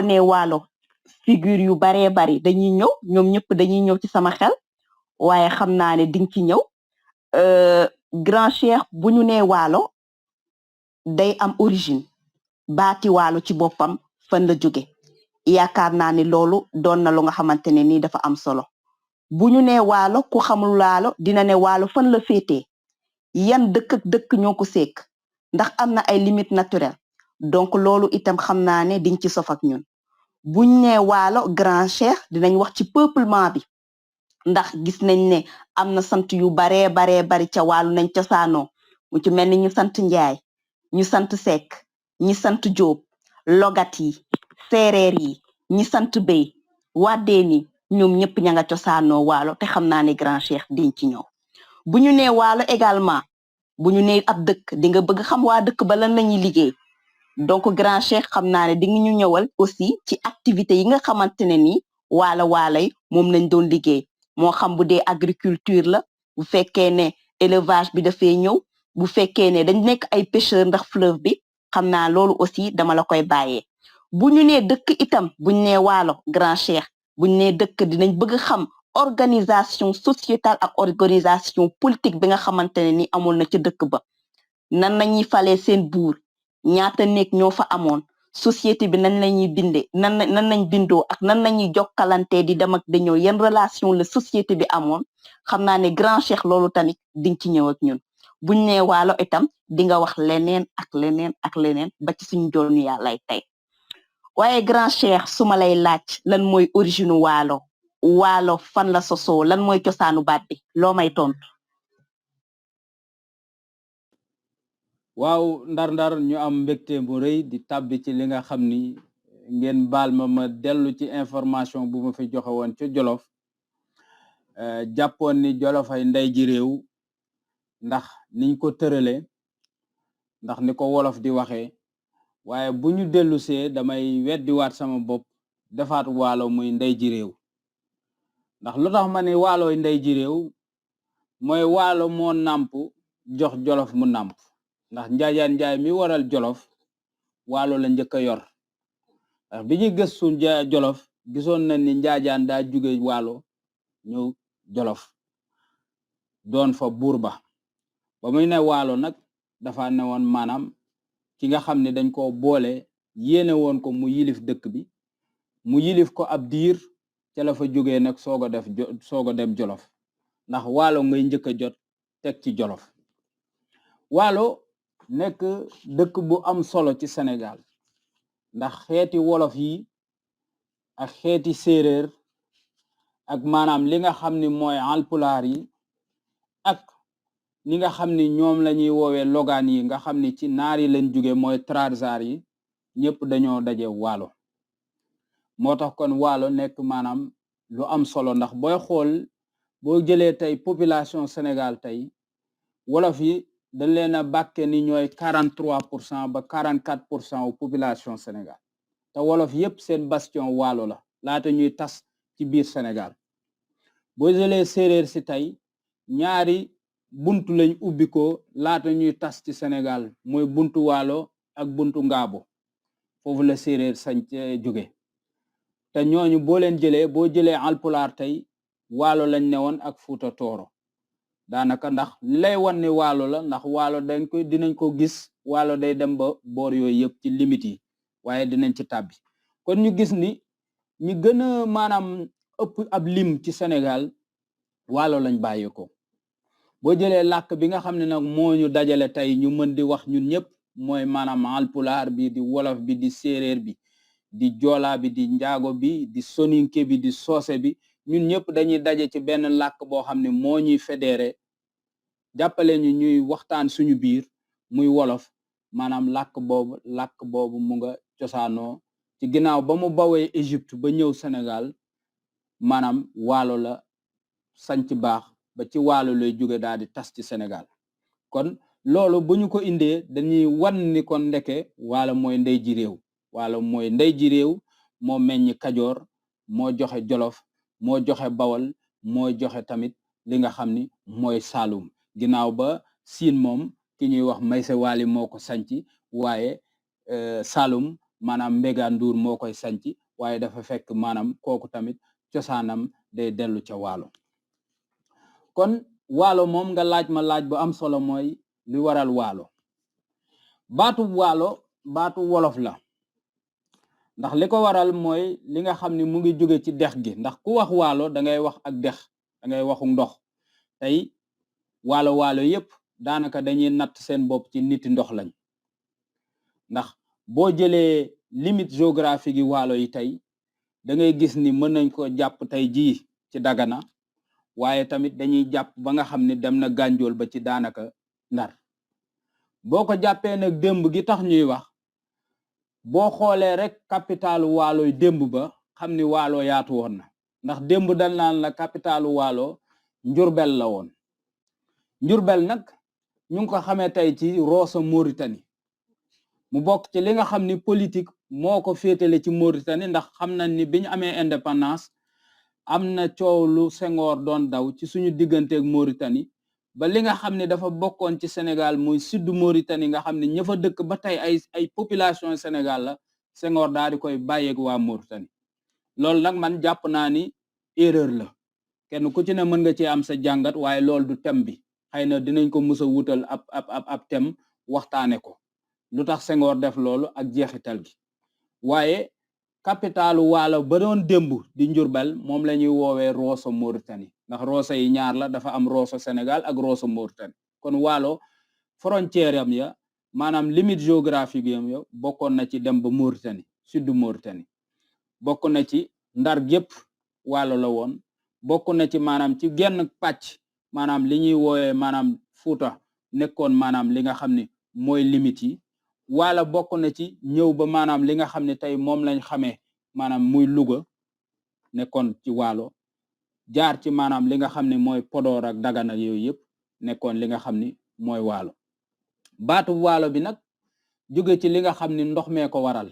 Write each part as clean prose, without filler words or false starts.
ne waalo figure yu baree bari dañuy ñëw ñoom ñëpp dañuy ñëw ci sama xel waaye xam naa ne dinga ci ñëw grand cheikh bu ñu nee waalo day am origine baati waalo ci boppam fan la jóge yaakaar naa ni loolu doon na lu nga xamante ne nii dafa am solo bu ñu nee waalo ku xamul waalo dina ne waalo fan la féetee yan dëkk ak dëkk ñoo ko sekk ndax am na ay limites naturelles donc loolu itam xam naa ne diñ ci sof ak ñun buñ nee waalo grand cheikh dinañ wax ci peuplement bi ndax gis nañ ne am na sant yu baree bari ca waalo nañ cosaanoo mu ci mel ni ñu sant njaay ñu sant sekk ñi sant jóob logat yi séeréer yi ñi sant béy waddeen yi ñoom ñëpp ña nga cosaanoo waalo te xam naa ne grand cheikh diñ ci ñëw bu ñu nee waalo également bu ñu nee ab dëkk di nga bëgg xam waa dëkk ba lan la ñuy liggéey donc grand cheikh xam naa ne di nga ñu ñëwal aussi ci activité yi nga xamante ne ni waalay moom lañ doon liggéey moo xam bu dee agriculture la bu fekkee ne élevage bi dafay ñëw bu fekkee ne dañ nekk ay pêcheur ndax fleuve bi xam naa loolu aussi dama la koy bàyyee bu ñu nee dëkk itam buñ nee waalo grand cheikh buñ nee dëkk dinañ bëgg xam organisation sociétale ak organisation politique bi nga xamante ne ni amoon na ca dëkk ba nan nañuy falee seen buur ñaata nekk ñoo fa amoon société bi nan lañuy binde nan nañ bindoo ak nan nañuy jokkalante di dem ak di ñëw yan relation la société bi amoon xam naa ne grand cheikh loolu tamit diñ ci ñëw ak ñun buñ nee waalo itam di nga wax leneen ak leneen ba ci suñu joonu yàllay tey waaye grand cheikh su ma lay laaj lan mooy origine waalo fan la sosoo lan mooy cosaanu baat bi loo may tontu. waaw ndar ñu am mbégte bu rëy di tàbbi ci li nga xam ni ngeen baal ma dellu ci information bu ma fi joxe woon ca Jolof jàppoon ni Jolof ay ndey ji réew ndax niñ ko tërale ndax ni ko wolof di waxee waaye bu ñu dellusee damay weddiwaat sama bopp defaat waalo muy ndey ji réew ndax lu tax ma ne waalooy ndey ji réew mooy waalo moo nàmp jox Jolof mu nàmp ndax njaajaan njaay mi waral Jolof waalo la njëkk a yor ndax bi ñuy gëstu Jolof gisoon nañ ni njaajaan daa jóge waalo ñëw Jolof doon fa buur ba muy ne waalo nag dafa ne woon maanaam ki nga xam ne dañ ko boole yéene woon ko mu yilif dëkk bi mu yilif ko ab diir ca la fa jógee nag soog a dem Jolof ndax waalo ngay njëkk a jot teg ci Jolof waalo nekk dëkk bu am solo ci Sénégal ndax xeeti wolof yi ak xeeti séeréer ak maanaam li nga xam ni mooy alpulaar yi ak ni nga xam ni ñoom la ñuy woowee logaan yi nga xam ni ci naar yi lañ jóge mooy trarzaar yi ñëpp dañoo daje waalo moo tax kon waalo nekk maanaam lu am solo ndax booy xool boo jëlee tey population Sénégal tey wolof yi dañ leen a bàkke ni ñooy 43% ba 44% wu population Sénégal te wolof yépp seen bastion waalo la laata ñuy tas ci biir Sénégal boo jëlee séeréer si tey ñaari buntu lañ ubbi ko laata ñuy tas ci Sénégal mooy buntu waalo ak buntu ngaabo foofu la séeréer sañ jóge te ñooñu boo leen jëlee boo jëlee alpulaar tey waalo lañ newoon ak Fuuta Tooro daanaka ndax li lay wan ni waalo la ndax waalo dinañ ko gis waalo day dem ba boor yooyu yëpp ci limite yi waaye dinañ ci tàbbi kon ñu gis ni ñi gën a maanaam ëpp ab lim ci Sénégal waalo lañ bàyyi ko boo jëlee làkk bi nga xam ne nag moo ñu dajale tey ñu mën di wax ñun ñëpp mooy maanaam alpulaar bi di wolof bi di séeréer bi di joolaa bi di njaago bi di soninke bi di soose bi ñun ñëpp dañuy daje ci benn làkk boo xam ne moo ñuy fédéré jàppale ñu ñuy waxtaan suñu biir muy wolof maanaam làkk boobu mu nga cosaanoo ci ginnaaw ba mu bawee Égypte ba ñëw Sénégal maanaam waalo la sanc baax ba ci waalo lay jóge daal di tas ci Sénégal kon loolu bu ñu ko indee dañuy wan ni kon ndeke waalo mooy ndey ji réew waalo mooy ndey ji réew moo meññ Kajoor moo joxe Jolof moo joxe Bawol moo joxe tamit li nga xam ni mooy Saalum ginnaaw ba Siin moom ki ñuy wax Maysa Waali moo ko sanc waaye Saalum maanaam Mbégaan Nduur moo koy sanci waaye dafa fekk maanaam kooku tamit cosaanam day dellu ca waalo kon waalo moom nga laaj ma laaj bu am solo mooy li waral waalo baatu waalo baatu wolof la ndax li ko waral mooy li nga xam ne mu ngi jóge ci dex gi ndax ku wax waalo da ngay wax ak dex da ngay waxu ndox tey waalo yépp daanaka dañuy natt seen bopp ci niti ndox lañ ndax boo jëlee limite géographique yi waalo yi tey da ngay gis ni mën nañ ko jàpp tey jii ci Dagana waaye tamit dañuy jàpp ba nga xam ne dem na Gànjool ba ci daanaka Ndar boo ko jàppee nag démb gi tax ñuy wax boo xoolee rek capitalu waaloy démb ba xam ni waalo yaatu woon na ndax démb dal naan la capitalu waalo Njurbel la woon Njurbel nag ñu ngi ko xamee tey ci Rosso Mauritanie mu bokk ci li nga xam ni politique moo ko féetale ci Mauritanie ndax xam nañ ni bi ñu amee indépendance am na coow lu Senghor doon daw ci suñu digganteeg Mauritanie ba li nga xam ne dafa bokkoon ci Sénégal muy sud Mauritanie nga xam ne ña fa dëkk ba tey ay population Sénégal la Senghor daal di koy bàyyeeg waa Mauritanie loolu nag man jàpp naa ni erreur la kenn ku ci ne mën nga cee am sa jàngat waaye loolu du thème bi xëy na dinañ ko mës a wutal ab thème waxtaane ko lu tax Senghor def loolu ak jeexital gi waaye capitalu waalo ba doon démb di Njurbel moom la ñuy woowee Rosso Mauritanie ndax Rosso yi ñaar la dafa am Rosso Sénégal ak Rosso Mauritanie kon waalo frontière am ya maanaam limite géographique yam ya bokkoon na ci dem ba Mauritanie sud Mauritanie bokk na ci Ndar gépp waalo la woon bokk na ci maanaam ci genn pàcc maanaam li ñuy woowee maanaam Fuuta nekkoon maanaam li nga xam ne mooy limite yi waala bokk na ci ñëw ba maanaam li nga xam ne tey moom lañ xamee maanaam muy Louga nekkoon ci waalo jaar ci maanaam li nga xam ne mooy Podor ak Dagana yooyu yëpp nekkoon li nga xam ni mooy waalo baatu waalo bi nag jóge ci li nga xam ni ndox mee ko waral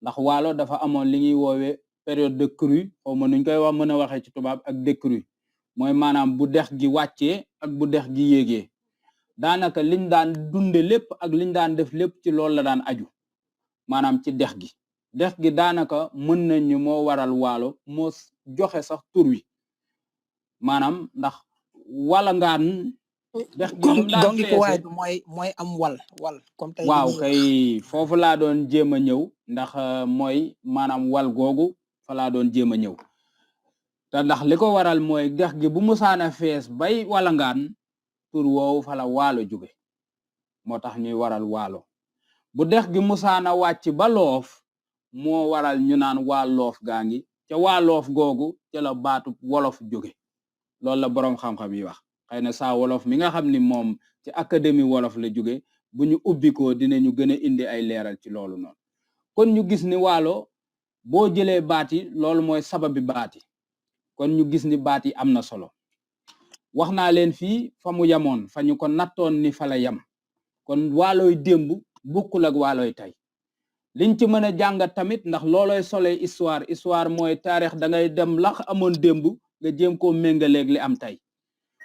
ndax waalo dafa amoon li ñuy woowee période de crue xaw ma nuñ koy wax mën a waxee ci tubaab ak décrue mooy maanaam bu dex gi wàccee ak bu dex gi yéegee daanaka liñ daan dunde lépp ak liñ daan def lépp ci loolu la daan aju maanaam ci dex gi daanaka mën nañ ni moo waral waalo moo joxe sax tur wi maanaam ndax walangaan dex gi comme donc ko waay mooy am wal comme tey waaw kay foofu laa doon jéem a ñëw ndax mooy maanaam wal googu fa laa doon jéem a ñëw te ndax li ko waral mooy dex gi bu musaana fees bay walangaan tur woowu fa la waalo jóge moo tax ñuy waral waalo bu dex gi musaana wàcc ba loof moo waral ñu naan waa loof gaa ngi ca waa loof googu ca la baatu wolof jóge loolu la boroom xam-xam yi wax xëy na saa wolof mi nga xam ni moom ci académie wolof la jóge bu ñu ubbikoo dinañu gën a indi ay leeral ci loolu noonu kon ñu gis ni waalo boo jëlee baat yi loolu mooy sababi baat yi kon ñu gis ni baat yi am na solo wax naa leen fii fa mu yamoon fa ñu ko nattoon ni fa la yam kon waaloy démb bokkul ak waaloy tey liñ ci mën a jàngat tamit ndax looloy solee histoire mooy taarix da ngay dem lax amoon démb nga jéem koo méngaleeg li am tey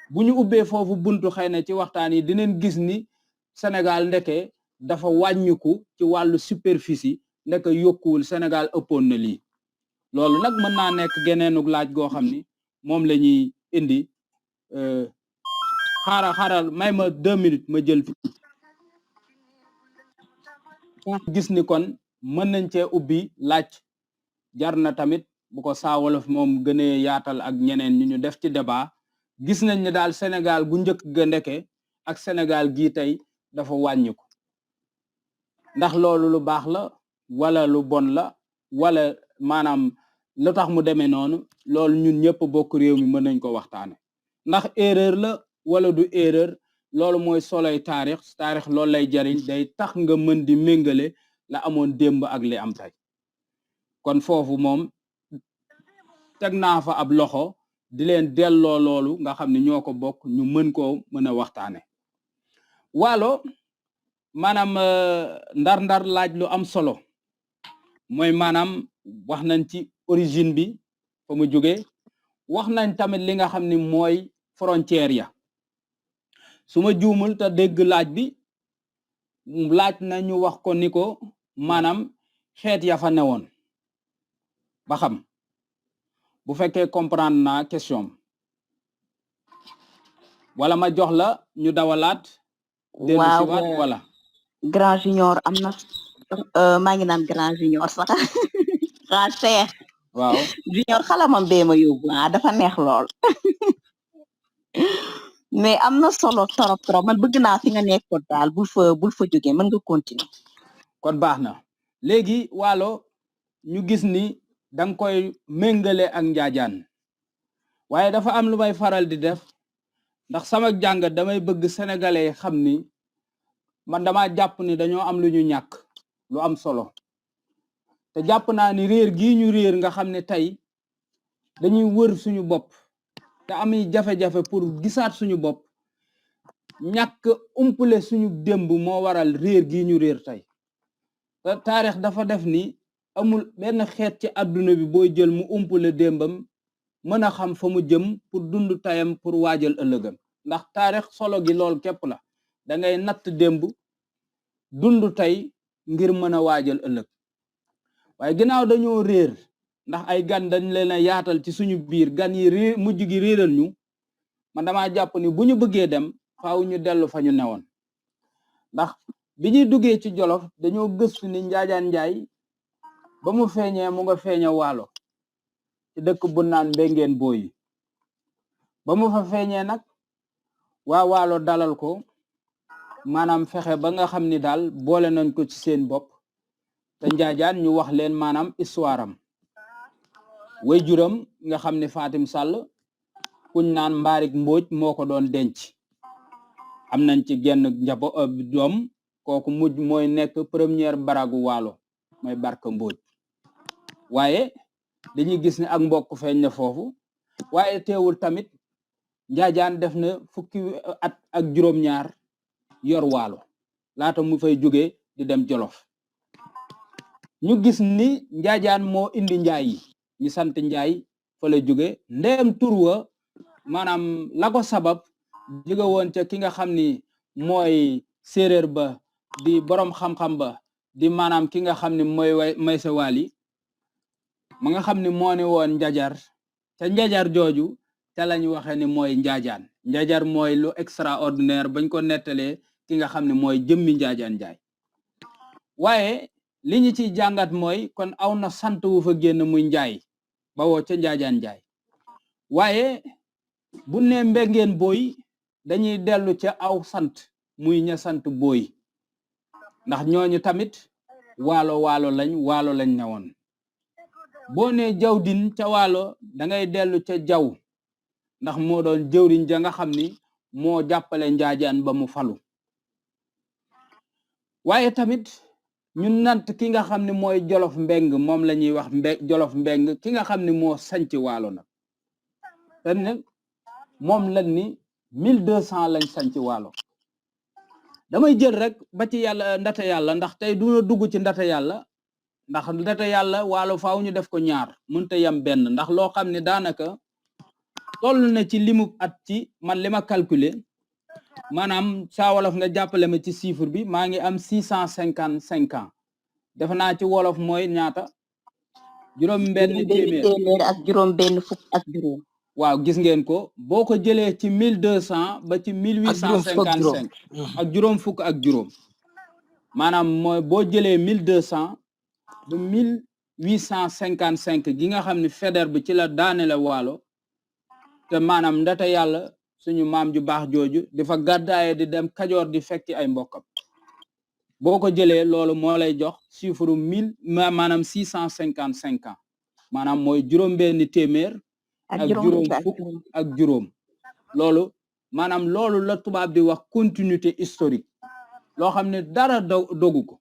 bu ñu ubbee foofu buntu xëy na ci waxtaan yi dinañ gis ni Sénégal ndeke dafa wàññiku ci wàllu superficie ndeke yokkuwul Sénégal ëppoon na lii loolu nag mën naa nekk geneenug laaj goo xam ni moom la ñuy indi xaaral may ma 2 minutes ma jël fi gis ni kon mën nañ cee ubbi laaj jar na tamit bu ko Saa Wolof moom gënee yaatal ak ñeneen ñu def ci débat gis nañ ne daal Sénégal gu njëkk ga ndeke ak Sénégal gii tey dafa wàññiku ndax loolu lu baax la wala lu bon la wala maanaam lu tax mu demee noonu loolu ñun ñëpp bokk réew mi mën nañ ko waxtaane ndax erreur la wala du erreur loolu mooy soloy taarix loolu lay jariñ day tax nga mën di méngale la amoon démb ak li am tey kon foofu moom teg naa fa ab loxo di leen delloo loolu nga xam ne ñoo ko bokk ñu mën a waxtaane waalo maanaam ndar laaj lu am solo mooy maanaam wax nañ ci origine bi fa mu jógee wax nañ tamit li nga xam ni mooy frontière ya su ma juumul te dégg laaj bi laaj nañu wax ko ni ko maanaam xeet ya fa newoon ba xam bu fekkee comprendre naa question wala ma jox la ñu dawalaat dellu si waat wala grand junior am na maa ngi naan grand junior sax grand cheikh waaw junior xalamam bee ma yóbbu dafa neex lool mais am na solo trop man bëgg naa fi nga nekkoon daal bul fa jógee mën nga continuer kon baax na léegi waalo ñu gis ni danga koy méngale ak njaajaan waaye dafa am lu may faral di def ndax sama jàngat damay bëgg sénégalais xam ni man dama jàpp ni dañoo am lu ñu ñàkk lu am solo te jàpp naa ni réer gii ñu réer nga xam ne tey dañuy wër suñu bopp te ami jafe-jafe pour gisaat suñu bopp ñàkk umpule suñu démb moo waral réer gii ñu réer tey te taarix dafa def ni amul benn xeet ci àdduna bi booy jël mu umpule démbam mën a xam fa mu jëm pour dund tayam pour waajal ëllëgam ndax taarix solo gi lool képp la da ngay natt démb dund tey ngir mën a waajal ëllëg waaye ginnaaw dañoo réer ndax ay gan dañ leen a yaatal ci suñu biir gan yi réer mujj gi réeral ñu man dama jàpp ni bu ñu bëggee dem faaw ñu dellu fa ñu newoon ndax bi ñuy duggee ci Jolof dañoo gëstu ni Njaajaan Njaay ba mu feeñee mu nga feeñe Waalo ci dëkk bu naan Mbengeen Booyi ba mu fa feeñee nag waa Waalo dalal ko maanaam fexe ba nga xam ni daal boole nañ ko ci seen bopp te Njaajaan ñu wax leen maanaam histoire am way juram nga xam ne Fatim Sall kuñ naan Mbaarik Mbóoj moo ko doon denc am nañ ci genn doom kooku mujj mooy nekk première baragu Waalo mooy Barka Mbóoj waaye dañuy gis ne ak mbokk feeñ na foofu waaye teewul tamit Njaajaan def na fukki at ak juróom-ñaar yor Waalo laata mu fay jóge di dem Jolof ñu gis ni Njaajaan moo indi Njaay yi ñu sant Njaay fa la jóge ndeem tur wa maanaam la ko sabab jóge woon ca ki nga xam ni mooy séeréer ba di borom xam-xam ba di maanaam ki nga xam ne mooy Maysa Waali ma nga xam ne moo ne woon Njajar ca Njajar jooju ca lañ waxe ni mooy Njaajaan Njajar mooy lu extraordinaire bañ ko nettalee ki nga xam ne mooy jëmmi Njaajaan Njaay waaye li ñu ciy jàngat mooy kon aw na sant wu fa génn muy Njaay ba woo ca Njaajaan Njaay waaye bu ne Mbengeen Booy dañuy dellu ca aw sant muy ña sant Booy ndax ñooñu tamit waalo lañ newoon boo ne Jawdin ca Waalo da ngay dellu ca Jaw ndax moo doon jëwriñ ja nga xam ni moo jàppale Njaajaan ba mu falu waaye tamit ñun nant ki nga xam ne mooy Jolof Mbeng moom la ñuy wax Jolof Mbeng ki nga xam ne moo sanc Waalo nag te nag moom lañ ni 1200 lañ sanc Waalo damay jël rek ba ci yàlla ndata yàlla ndax tey duna dugg ci ndata yàlla ndax ndata yàlla Waalo faaw ñu def ko ñaar mënta yam benn ndax loo xam ne daanaka toll na ci limu at ci man li ma calculer maanaam saa wolof nga jàppale ma ci chiffre bi maa ngi am 655 ans defe naa ci wolof mooy ñaata juróom benn téeméer ak juróom benn fukk ak juróom waaw gis ngeen ko boo ko jëlee ci 1200 ba ci 1855 ak juróom fukk ak juróom maanaam mooy boo jëlee 1200 ba 1855 gi nga xam ne Faidherbe bi ci la daane la Waalo te maanaam ndata yàlla suñu maam ju baax jooju dafa gàddaaye di dem Kajoor di fekki ay mbokkam boo ko jëlee loolu moo lay jox chiffre maanaam 655 ans maanaam mooy juróom benn téeméer ak juróom fukk ak juróom loolu maanaam loolu la tubaab di wax continuité historique loo xam ne dara dogu ko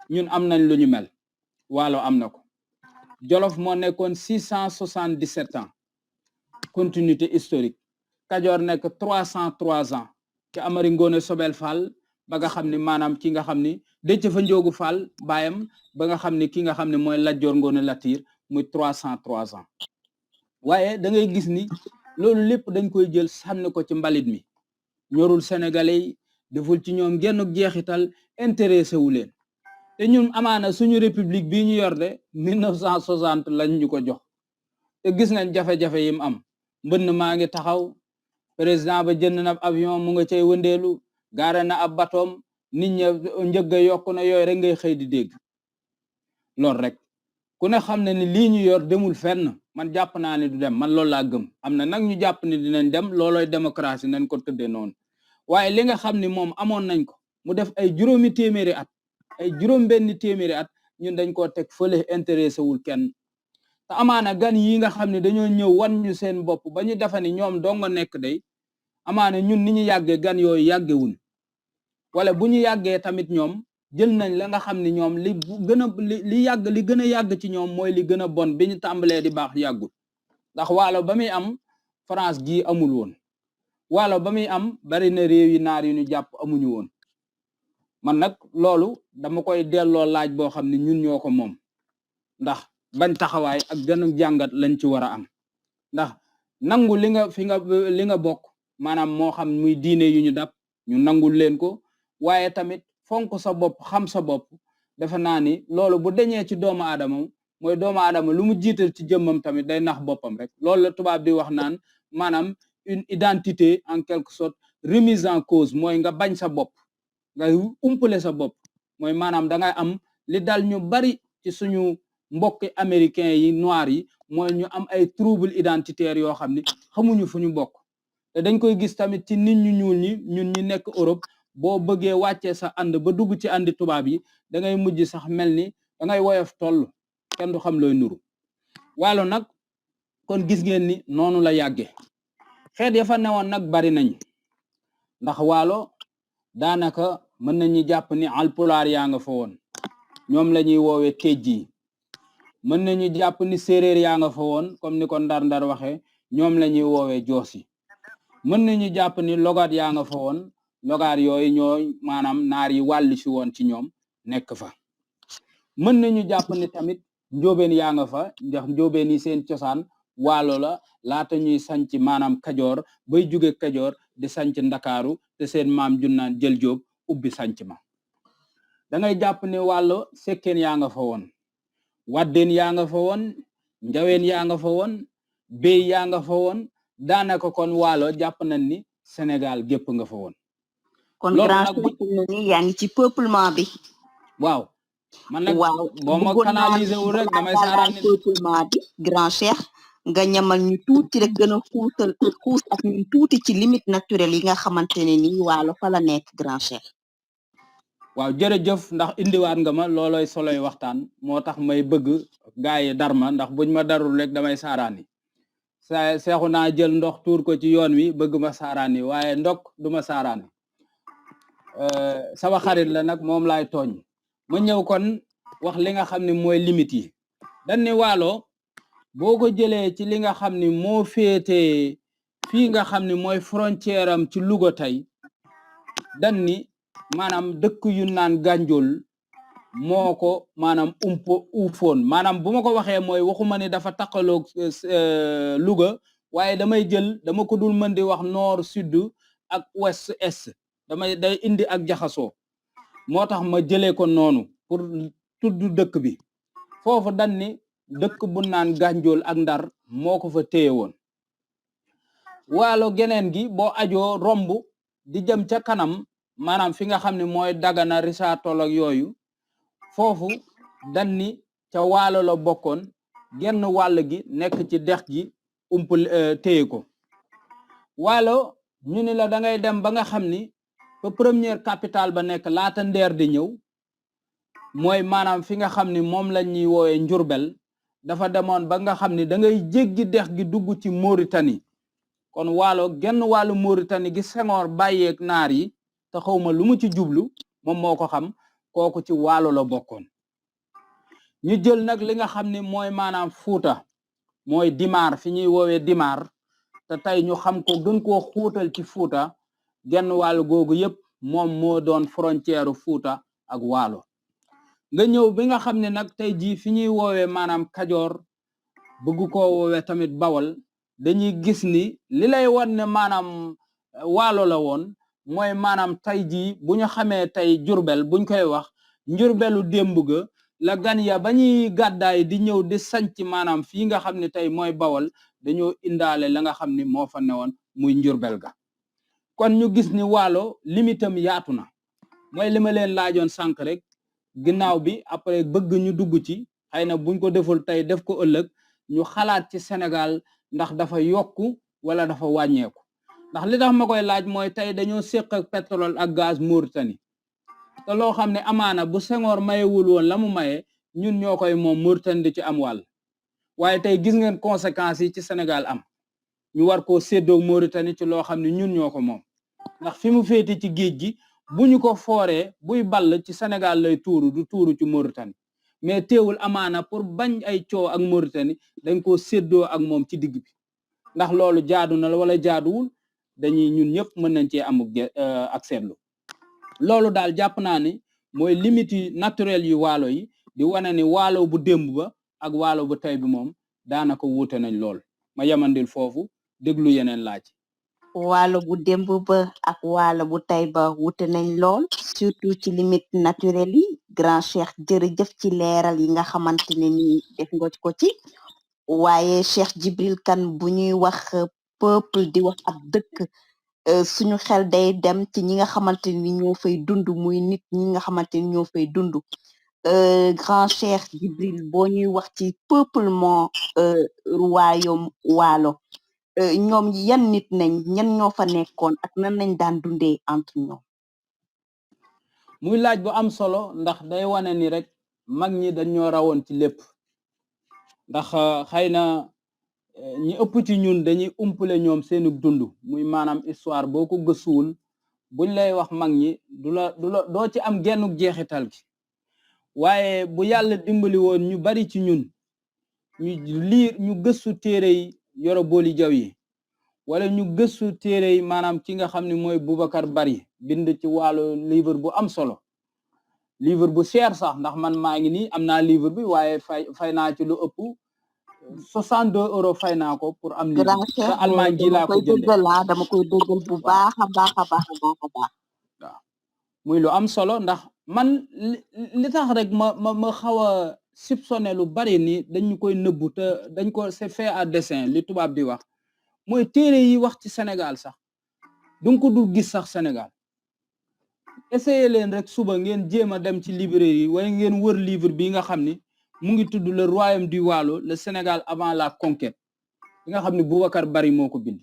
ñun am nañ lu ñu mel Waalo am na ko Jolof moo nekkoon 677 ans continuité historique Kajoor nekk 303 ans ci Amari Ngoone Sobel Fall ba nga xam ne maanaam ki nga xam ni Déthié Fa Njoogu Fall baayam ba nga xam ne ki nga xam ne mooy Lat Joor Ngoone Latiir muy 303 ans waaye da ngay gis ni loolu lépp dañ koy jël sànni ko ci mbalit mi ñorul sénégalais yi deful ci ñoom genn jeexital intéressé wu leen te ñun amaana suñu république bii ñu yor de 1960 lañ ñu ko jox te gis nañ jafe-jafe yim am mbënn maa ngi taxaw président ba jënd na avion mu nga cay wëndeelu gaare na ab batoom nit ña njëgga yokku na yooyu rek ngay xëy di dégg loolu rek ku ne xam ne ni lii ñu yor demul fenn man jàpp naa ne du dem man loolu laa gëm am na nag ñu jàpp ni dinañ dem loolooy démocratie nañ ko tëddee noonu waaye li nga xam ni moom amoon nañ ko mu def ay juróomi téeméeri at ay juróom benn téeméeri at ñun dañ koo teg fële intéressé wul kenn te amaana gan yi nga xam ne dañoo ñëw wan ñu seen bopp ba ñu defe ni ñoom donga nekk day amaana ñun ni ñu yàggee gan yooyu yàggewul wala bu ñu yàggee tamit ñoom jël nañ la nga xam ne ñoom li gën a li gën a yàgg ci ñoom mooy li gën a bon bi ñu tàmbalee di baax yàggul ndax waalo ba muy am France gii amul woon waalo ba muy am bari na réew yi naar yu ñu jàpp amuñu woon man nag loolu dama koy delloo laaj boo xam ne ñun ñoo ko moom ndax bañ taxawaay ak gën a jàngat lañ ci war a am ndax nangu li nga bokk maanaam moo xam muy diine yu ñu dab ñu nangul leen ko waaye tamit fonk sa bopp xam sa bopp defe naa ni loolu bu deñee ci doomu aadama mooy doomu aadama lu mu jiital ci jëmmam tamit day nax boppam rek loolu la tubaab di wax naan maanaam une identité en quelque sorte remise en cause mooy nga bañ sa bopp nga umpale sa bopp mooy maanaam da ngay am li dal ñu bari ci suñu mbokki américain yi noir yi mooy ñu am ay trouble identitaire yoo xam ni xamuñu fu ñu bokk te dañ koy gis tamit ci nit ñu ñuul ñi ñun ñi nekk Europe boo bëggee wàccee sa ànd ba dugg ci àndi tubaab yi da ngay mujj sax mel ni da ngay woyof toll kenn du xam looy nuru waalo nag kon gis ngeen ni noonu la yàgge xeet ya fa newoon nag bari nañ ndax waalo daanaka mën nañu jàpp ni alpulaar yaa nga fa woon ñoom la ñuy woowee téej yi mën nañu jàpp ni séeréer yaa nga fa woon comme ni ko ndar-ndar waxee ñoom la ñuy woowee joos yi mën nañu jàpp ni logaat yaa nga fa woon logaar yooyu ñoo maanaam naar yi wàllu si woon ci ñoom nekk fa mën nañu jàpp ni tamit njóobeen yaa nga fa ndax njóobeen yi seen cosaan waalo la laata ñuy sanc maanaam kajoor bay jóge kajoor di sanc ndakaaru te seen maam junnaan jël jóob ubbi sanc ma da ngay jàpp ni wàllo sekkeen yaa nga fa woon waddeen yaa nga fa woon njaween yaa nga fa woon béy yaa nga fa woon daanaka kon waalo jàpp nañ ni Sénégal gépp nga fa woon kon grand ni yaa ngi ci peuplement bi waaw man nag waaw boo ma canaliser wu rek damay saaraan peuplement bi grand cheikh nga ñamal ñu tuuti rek gën a xuus ak ñun tuuti ci limite naturelle yi nga xamante ne nii waalo fa la nekk grand cheikh waaw jërëjëf ndax indiwaat nga ma looloy soloy waxtaan moo tax may bëgg gaay yi dar ma ndax buñ ma darul rek damay saaraani seexu naa jël ndox tuur ko ci yoon wi bëgg ma saaraani waaye ndok du ma saaraani sama xarit la nag moom laay tooñ ma ñëw kon wax li nga xam ne mooy limite yi dañ ne waalo boo ko jëlee ci li nga xam ne moo féetee fii nga xam ne mooy frontière am ci Louga tey dañ ni maanaam dëkk yu naan Gànjool moo ko maanaam uufoon maanaam bu ma ko waxee mooy waxuma ni dafa taqaloog Louga waaye dama ko dul mën di wax nord sud ak ouest est day indi ak jaxasoo moo tax ma jëlee ko noonu pour tudd dëkk bi foofu dañ ni dëkk bu naan Gànjool ak Ndar moo ko fa téye woon waalo geneen gi boo ajoo romb di jëm ca kanam maanaam fi nga xam ne mooy Dagana Richard Toll ak yooyu foofu dañ ni ca waalo la bokkoon genn wàll gi nekk ci dex gi téye ko waalo ñu ni la da ngay dem ba nga xam ni ba première capitale ba nekk laata Ndeer di ñëw mooy maanaam fi nga xam ni moom lañ ñuy woowee Njurbel dafa demoon ba nga xam ni da ngay jéggi dex gi dugg ci Mauritanie kon waalo genn wàllu Mauritanie gi Senghor bàyyeeg naar yi te xawma lu mu ci jublu moom moo ko xam kooku ci waalo la bokkoon ñu jël nag li nga xam ni mooy maanaam Fuuta mooy Dimar fi ñuy woowee Dimar te tey ñu xam ko gën koo xuutal ci Fuuta genn wàllu googu yépp moom moo doon frontière Fuuta ak waalo nga ñëw bi nga xam ne nag tey jii fi ñuy woowee maanaam Kajoor bëgg koo woowee tamit Bawol dañuy gis ni li lay wan ne maanaam waalo la woon mooy maanaam tey jii bu ñu xamee tey Jurbel buñ koy wax njurbelu démb ga la gan ya ba ñuy gàddaay di ñëw di sanc maanaam fii nga xam ne tey mooy Bawol dañoo indaale la nga xam ni moo fa newoon muy njurbel ga kon ñu gis ni waalo limitam yaatu na mooy li ma leen laajoon sànq rek ginnaaw bi après bëgg ñu dugg ci xëy na buñ ko deful tey def ko ëllëg ñu xalaat ci Sénégal ndax dafa yokku wala dafa wàññeeku ndax li tax ma koy laaj mooy tey dañoo séq ak pétrole ak gaz Mauritanie te loo xam ne amaana bu Senghor mayewul woon la mu maye ñun ñoo koy moom Mauritanie di ci am wàll waaye tey gis ngeen conséquences yi ci Sénégal am ñu war koo séddoo Mauritanie ci loo xam ne ñun ñoo ko moom ndax fi mu féete ci géej gi bu ñu ko fooree buy ball ci Sénégal lay tuuru du tuuru ci Mauritanie mais teewul amaana pour bañ ay coow ak Mauritanie dañ koo séddoo ak moom ci digg bi ndax loolu jaadu na la wala jaaduwul dañuy ñun ñëpp mën nañ cee am ak seetlu loolu daal jàpp naa ni mooy limite yi naturel yu waalo yi di wane ni waalo bu démb ba ak waalo bu tey bi moom daanaka wuute nañ lool ma yamandil foofu déglu yeneen laaj. waalo bu démb ba ak waalo bu tey ba wute nañ lool surtout ci limite naturelle yi grand cheikh jërëjëf ci leeral yi nga xamante ne ni def nga ko ci waaye Cheikh Djibril Kane bu ñuy wax peuple di wax ab dëkk suñu xel day dem ci ñi nga xamante ni ñoo fay dund muy nit ñi nga xamante ni ñoo fay dund grand cheikh Djibril boo ñuy wax ci peuplement royaume waalo ñoom yan nit nañ ñan ñoo fa nekkoon ak nan lañ daan dundee entre ñoom. muy laaj bu am solo ndax day wane ni rek mag ñi dañoo rawoon ci lépp ndax xëy na ñi ëpp ci ñun dañuy umpale ñoom seenu dund muy maanaam histoire boo ko gëstuwul buñ lay wax mag ñi doo ci am genn jeexital gi waaye bu yàlla dimbali woon ñu bari ci ñun ñu gëstu téere yi Yoro Boli Jaw yi wala ñu gëstu téere yi maanaam ci nga xam ne mooy Boubacar Bari bind ci wàllu livre bu am solo livre bu cher sax ndax man maa ngi nii am naa livre bi waaye fay naa ci lu ëpp 62 euros fay naa ko pour am livre te Allemagne ji laa ko jëndee dama koy déggal bu baax a baax a baax a baax a baax waaw muy lu am solo ndax man li tax rek ma xaw a soupçonné lu bari ni dañu koy nëbbu te dañ ko c'est fait à dessein li tubaab di wax mooy téere yi wax ci Sénégal sax du ko dul gis sax Sénégal essayé leen rek suba ngeen jéem a dem ci librairie yi waaye ngeen wër livre bi nga xam ni mu ngi tudd le royaume du Waalo le Sénégal avant la conquête bi nga xam ne Boubacar Bari moo ko bind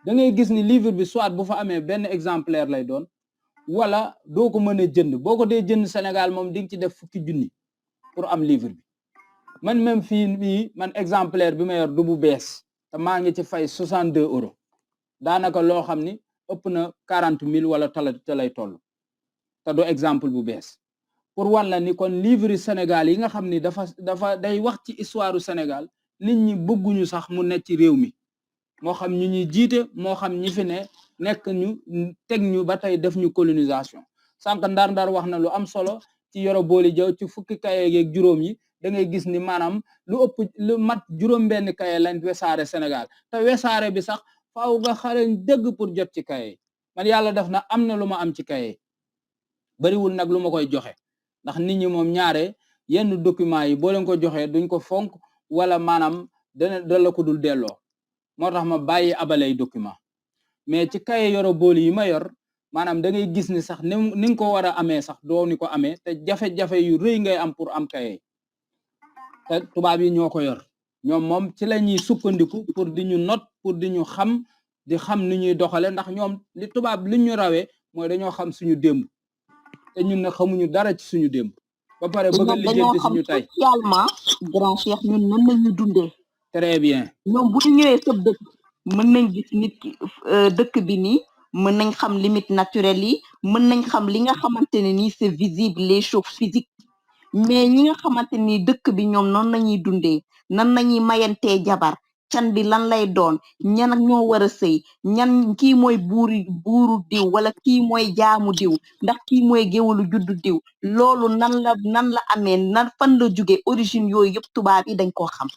da ngay gis ni livre bi soit bu fa amee benn exemplaire lay doon wala doo ko mën a jënd boo ko dee jënd Sénégal moom di nga ci def fukki junni pour am livre bi man même fii man exemplaire bi ma yor du bu bees te maa ngi ci fay 62 euros daanaka loo xam ni ëpp na 40 000 wala te lay toll te do exemple bu bees pour wan la ni kon livre Sénégal yi nga xam ni dafa day wax ci histoire du Sénégal nit ñi bëgguñu sax mu nekk ci réew mi moo xam ñu ñuy jiite moo xam ñi fi ne nekk ñu teg ñu ba tey def ñu colonisation sànq ndar wax na lu am solo ci Yoro Boli Jaw ci fukki kaye yeeg juróom yi da ngay gis ni maanaam lu mat juróom-benn kaye lañ wesaare Sénégal te wesaare bi sax faaw nga xarañ dëgg pour jot ci kaye man yàlla def na am na lu ma am ci kaye bariwul nag lu ma koy joxe ndax nit ñi moom ñaare yenn documents yi boo leen ko joxee duñ ko fonk wala maanaam da la ko dul delloo moo tax ma bàyyi abalay document mais ci kaye Yoro Boli yi ma yor maanaam da ngay gis ni sax ni nga ko war a amee sax doo ni ko amee te jafe-jafe yu rëy ngay am pour am kaye te tubaab yi ñoo ko yor ñoom moom ci la ñuy sukkandiku pour di ñu not pour di ñu xam ni ñuy doxale ndax ñoom li tubaab li ñu rawee mooy dañoo xam suñu démb te ñun nag xamuñu dara ci suñu démb ba pare bëgg a lijjanti suñu tey socialement grand cheikh ñun nan lañu dundee très bien ñoom bu ñu ñëwee sa dëkk mën nañ gis nit ki dëkk bi nii mën nañ xam limite naturelle yi mën nañ xam li nga xamante ne nii c'est visible les choses physiques mais ñi nga xamante ni dëkk bi ñoom noonu lañuy dundee nan lañuy mayantee jabar can bi lan lay doon ñan ak ñoo war a sëy ñan kii mooy buuru diw wala kii mooy jaamu diw ndax kii mooy géwalu juddu diw loolu nan la amee nan fan la jóge origine yooyu yëpp tubaab yi dañ koo xam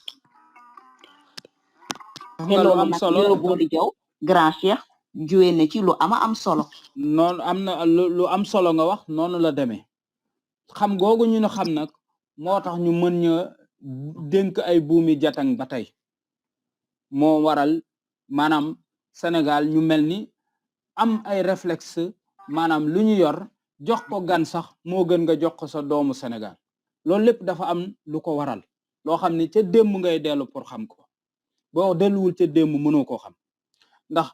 te loolu nag Yoro Boli Jaw grand cheikh juwee na ci lu am solo noonu am na lu am solo nga wax noonu la demee xam googu ñu xam nag moo tax ñu mën ña dénk ay buumi jatang ba tey moo waral maanaam Sénégal ñu mel ni am ay réflexe maanaam lu ñu yor jox ko gan sax moo gën nga jox ko sa doomu Sénégal loolu lépp dafa am lu ko waral loo xam ni ca démb ngay dellu pour xam ko boo delluwul ca démb mënoo koo xam ndax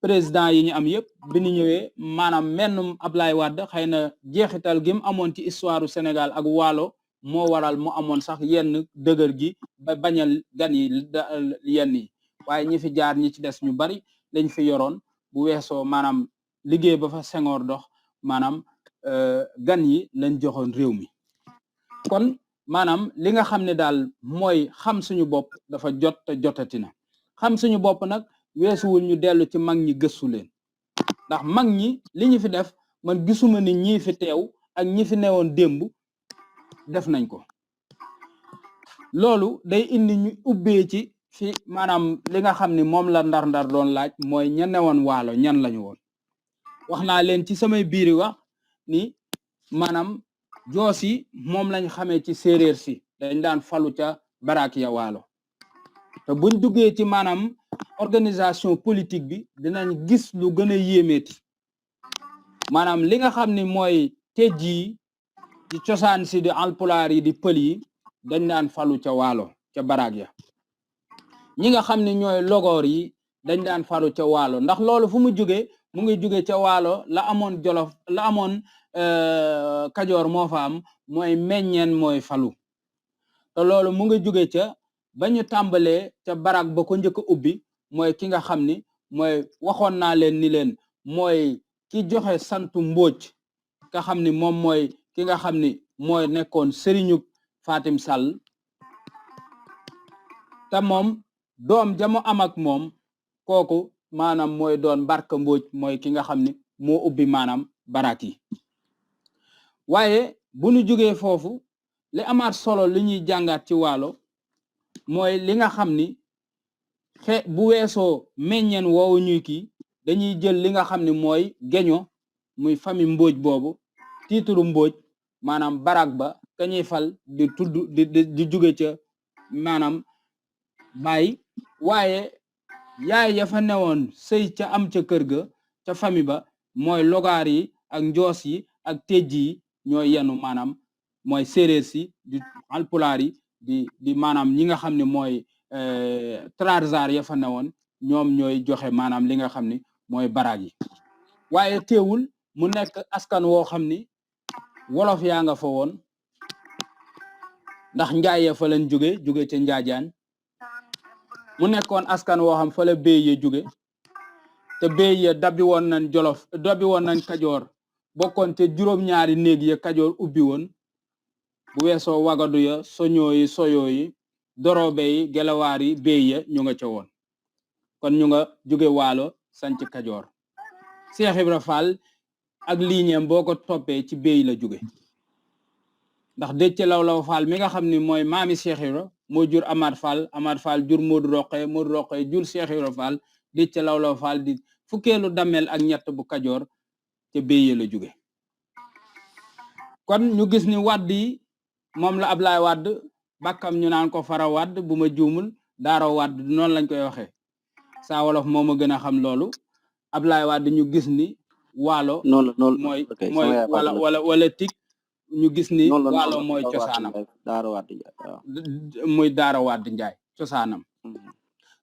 président yi ñu am yëpp bi ñu ñëwee maanaam mennum Ablaye Wade xëy na jeexital gi mu amoon ci histoire du Sénégal ak waalo moo waral mu amoon sax yenn dëgër gi ba bañal gan yi yenn yi waaye ñi fi jaar ñi ci des ñu bari lañ fi yoroon bu weesoo maanaam liggéey ba fa Senghor dox maanaam gan yi lañ joxoon réew mi kon maanaam li nga xam ne daal mooy xam suñu bopp dafa jot te jotati na xam suñu bopp nag weesuwul ñu dellu ci mag ñi gëstu leen ndax mag ñi li ñu fi def man gisuma ni ñii fi teew ak ñi fi newoon démb def nañ ko loolu day indi ñu ubbee ci fi maanaam li nga xam ni moom la ndar-ndar doon laaj mooy ña newoon waalo ñan lañu woon wax naa leen ci samay biiri wax ni maanaam joos yi moom lañ xamee ci séeréer si dañ daan falu ca baraak ya waalo te buñ duggee ci maanaam organisation politique bi dinañ gis lu gën a yéemeeti maanaam li nga xam ni mooy tejj yi ci cosaan si di alpulaar yi di pël yi dañ daan falu ca waalo ca baraak ya ñi nga xam ne ñooy logoor yi dañ daan falu ca waalo ndax loolu fu mu jógee mu ngi jóge ca waalo la amoon jolof la amoon kajoor moo fa am mooy meññeen mooy falu te loolu mu ngi jóge ca ba ñu tàmbalee ca barak ba ko njëkk a ubbi mooy ki nga xam ni mooy waxoon naa leen ni leen mooy ki joxe santu Mbóoj nga xam ni moom mooy ki nga xam ni mooy nekkoon sëriñu Fatim Sall te moom doom jamu am ak moom kooku maanaam mooy doon Barka Mbóoj mooy ki nga xam ni moo ubbi maanaam barak yi waaye bu ñu jógee foofu li amaat solo li ñuy jàngaat ci waalo mooy li nga xam ni bu weesoo meññeen woowu ñuy kii dañuy jël li nga xam ne mooy geño muy famille Mbóoj boobu tiituru Mbóoj maanaam barak ba ka ñuy fal di tudd di jóge ca maanaam baay waaye yaay ya fa newoon sëy ca am ca kër ga ca famille ba mooy logaar yi ak njoos yi ak tejj yi ñooy yenu maanaam mooy séeréer si di alpulaar yi di maanaam ñi nga xam ne mooy Trarzaar ya fa newoon ñoom ñooy joxe maanaam li nga xam ne mooy baraag yi waaye teewul mu nekk askan woo xam ni wolof yaa nga fa woon ndax njaay ya fa lañ jóge ca njaajaan mu nekkoon askan woo xam fa la béy ya jóge te béy ya dabbi woon nañ jolof dabbi woon nañ kajoor bokkoon te juróom-ñaari néeg ya kajoor ubbi woon bu weesoo wagadu ya soñoo yi soyoo yi dorobe yi gelawaar yi béy ya ñu nga ca woon kon ñu nga jóge waalo sanc kajoor Cheikh Ibra Fall ak liiñeem boo ko toppee ci béy la jóge ndax Déthié Lawlaw Fall mi nga xam ni mooy maami Cheikh Ibra moo jur Amar Fall jur Modou Rokhaya jur Cheikh Ibra Fall Déthié Lawlaw Fall di fukkeelu damel ak ñett bu kajoor ca béy la jóge kon ñu gis ni wadd yi moom la Ablaye Wade bakkam ñu naan ko Fara Wade bu ma juumul Daaro Wade noonu lañ koy waxee saa wolof moo ma gën a xam loolu Ablaye Wade ñu gis ni waalo mooy wala tik ñu gis ni waalo mooy cosaanam muy Daaro Wade Njaay cosaanam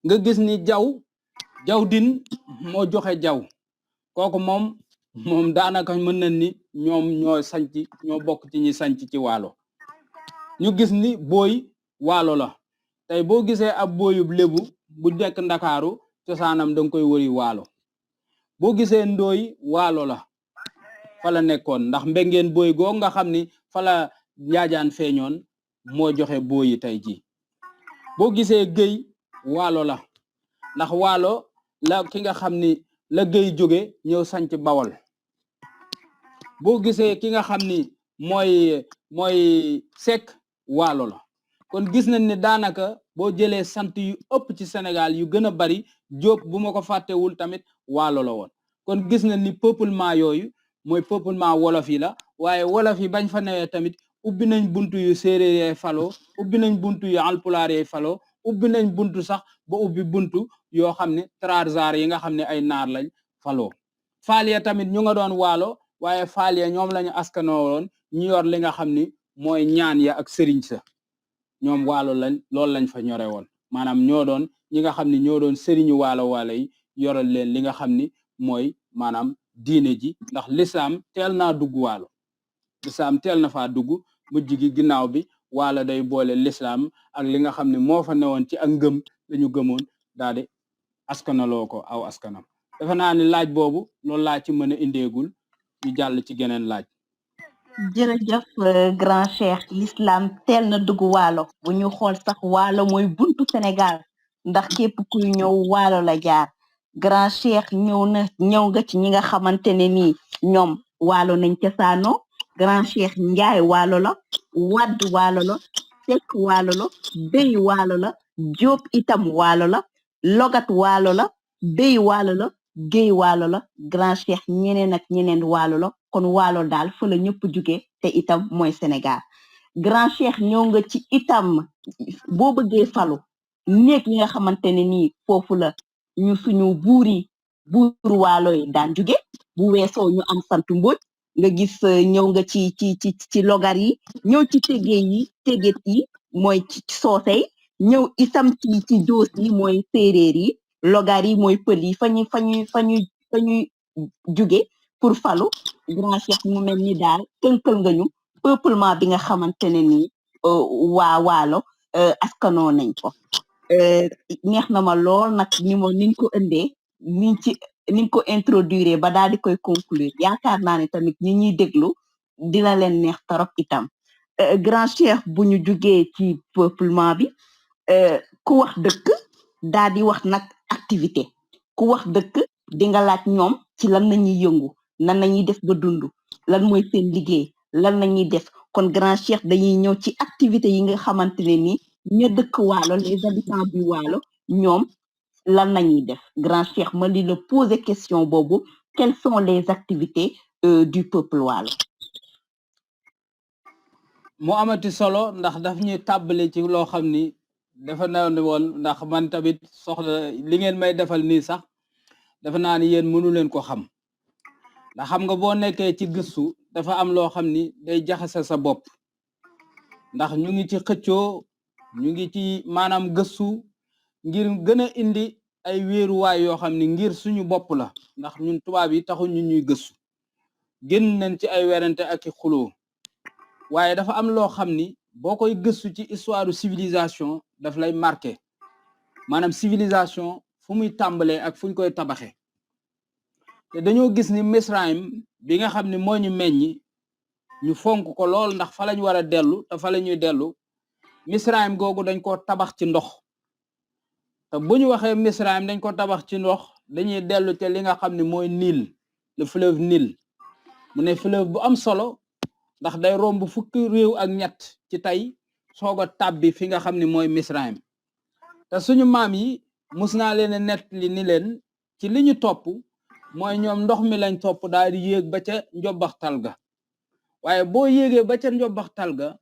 nga gis ni jaw din moo joxe jaw kooku moom daanaka mën nañ ni ñoom ñoo bokk ci ñi sanc ci waalo ñu gis ni booy waalo la tey boo gisee ab booyub lébu bu nekk ndakaaru cosaanam danga koy wëri waalo boo gisee ndooy waalo la fa la nekkoon ndax mbengeen booy goo nga xam ni fa la njaajaan feeñoon moo joxe booyi tey ji boo gisee géy waalo la ndax waalo la ki nga xam ni la géy jóge ñëw sanc bawol boo gisee ki nga xam ni mooy sekk waalo la kon gis nañ ne daanaka boo jëlee sant yu ëpp ci Sénégal yu gën a bari Jóob bu ma ko fàttewul tamit waalo la woon kon gis nañ ni peuplement yooyu mooy peuplement wolof yi la waaye wolof yi bañ fa newee tamit ubbi nañ buntu yu séeréer yee falo ubbi nañ buntu yu alpulaar yee falo ubbi nañ buntu sax ba ubbi buntu yoo xam ne Trarzaar yi nga xam ne ay naar lañ faloo faal ya tamit ñu nga doon waalo waaye faal ya ñoom lañu askanoo woon ñu yor li nga xam ni mooy ñaan ya ak sëriñ sa ñoom waalo lañ loolu lañ fa ñore woon maanaam ñoo doon ñi nga xam ne ñoo doon sëriñu waalo yi yoral leen li nga xam ni mooy maanaam diine ji ndax lislaam teel naa dugg waalo lislaam teel na faa dugg mujj gi ginnaaw bi waalo day boole lislaam ak li nga xam ne moo fa newoon ci ak ngëm lañu gëmoon daal di askanaloo ko aw askanam defe naa ni laaj boobu loolu laa ci mën a indeegul ñu jàll ci geneen laaj jërëjëf grand cheikh l'islam teel na dugg waalo bu ñu xool sax waalo mooy buntu Sénégal ndax képp kuy ñëw waalo la jaar grand cheikh ñëw nga ci ñi nga xamante ne nii ñoom waalo nañ cosaanoo grand cheikh njaay waalo la wadd waalo la sekk waalo la béy waalo la jóob itam waalo la logat waalo la béy waalo la géey waalo la grand cheikh ñeneen ak ñeneen waalo la kon waalo daal fa la ñëpp jóge te itam mooy Sénégal grand cheikh ñëw nga ci itam boo bëggee falu néeg yi nga xamante ne nii foofu la ñu suñu buur waalo yi daan jóge bu weesoo ñu am sant Mbodj nga gis ñëw nga ci logar yi ñëw ci teget yi mooy ci soose yi ñëw itam ci joos yi mooy séeréer yi logar yi mooy pël yi fa ñuy jóge pour falu grand cheikh mu mel ni daal tënkal nga ñu peuplement bi nga xamante ne nii waa waalo askanoo nañ ko neex na ma lool nag niñ ko indee niñ ko introduire ba daal di koy conclure yaakaar naa ne tamit ñi ñuy déglu dina leen neex torop itam grand cheikh bu ñu jugee ci peuplement bi ku wax dëkk daal di wax nag activité ku wax dëkk di nga laaj ñoom ci lan nañuy yëngu nan nañuy def ba dund lan mooy seen liggéey lan nañuy def kon grand cheikh dañuy ñëw ci activité yi nga xamante ne ni ña dëkk waalo les habitants du waalo ñoom lan nañuy def grand cheikh ma li la poser question boobu quelles sont les activités du peuple waalo mu amati solo ndax daf ñuy tàbbale ci loo xam ni dafa na woon ndax man tamit soxla li ngeen may defal nii sax dafa naa ni yéen mënu leen ko xam ndax xam nga boo nekkee ci gëstu dafa am loo xam ni day jaxase sa bopp ndax ñu ngi ci xëccoo ñu ngi ci maanaam gëstu ngir gën a indi ay wéeruwaay yoo xam ni ngir suñu bopp la ndax ñun tubaab yi taxu ñu ñuy gëstu génn nañ ci ay werante ak i xuloo waaye dafa am loo xam ni boo koy gëstu ci histoire civilisation daf lay marqué maanaam civilisation fu muy tàmbalee ak fu ñu koy tabaxee te dañoo gis ni Misraïm bi nga xam ni moo ñu meññi ñu fonk ko lool ndax fa lañ war a dellu te fa la ñuy dellu Misraïm googu dañ ko tabax ci ndox te bu ñu waxee Misraïm dañ ko tabax ci ndox dañuy dellu te li nga xam ne mooy Nil le fleuve Nil mu ne fleuve bu am solo ndax day romb fukki réew ak ñett ci tey soog a tàbbi fi nga xam ne mooy Misraïm te suñu maam yi mus naa leen a nettali ni leen ci li ñu topp mooy ñoom ndox mi lañ topp daal di yéeg ba ca njobbaxtal ga waaye boo yéegee ba ca njobbaxtal ga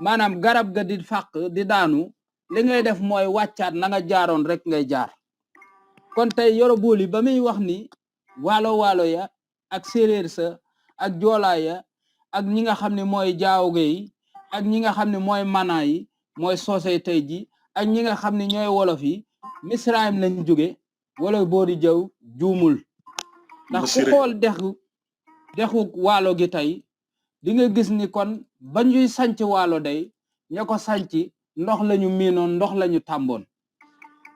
maanaam garab ga di fàq di daanu li ngay def mooy wàccaat na nga jaaroon rek ngay jaar kon tey Yoro-Boli ba muy wax ni waalo ya ak séeréer sa ak joolaa ya ak ñi nga xam ne mooy jaawge yi ak ñi nga xam ne mooy mana yi mooy soose tey ji ak ñi nga xam ne ñooy wolof yi Misraïm lañ jóge wala boori jaw juumul ndax ku xool dexu waalo gi tey di nga gis ni kon ba ñuy sanc waalo day ña ko sanc ndox lañu miinoon ndox lañu tàmboon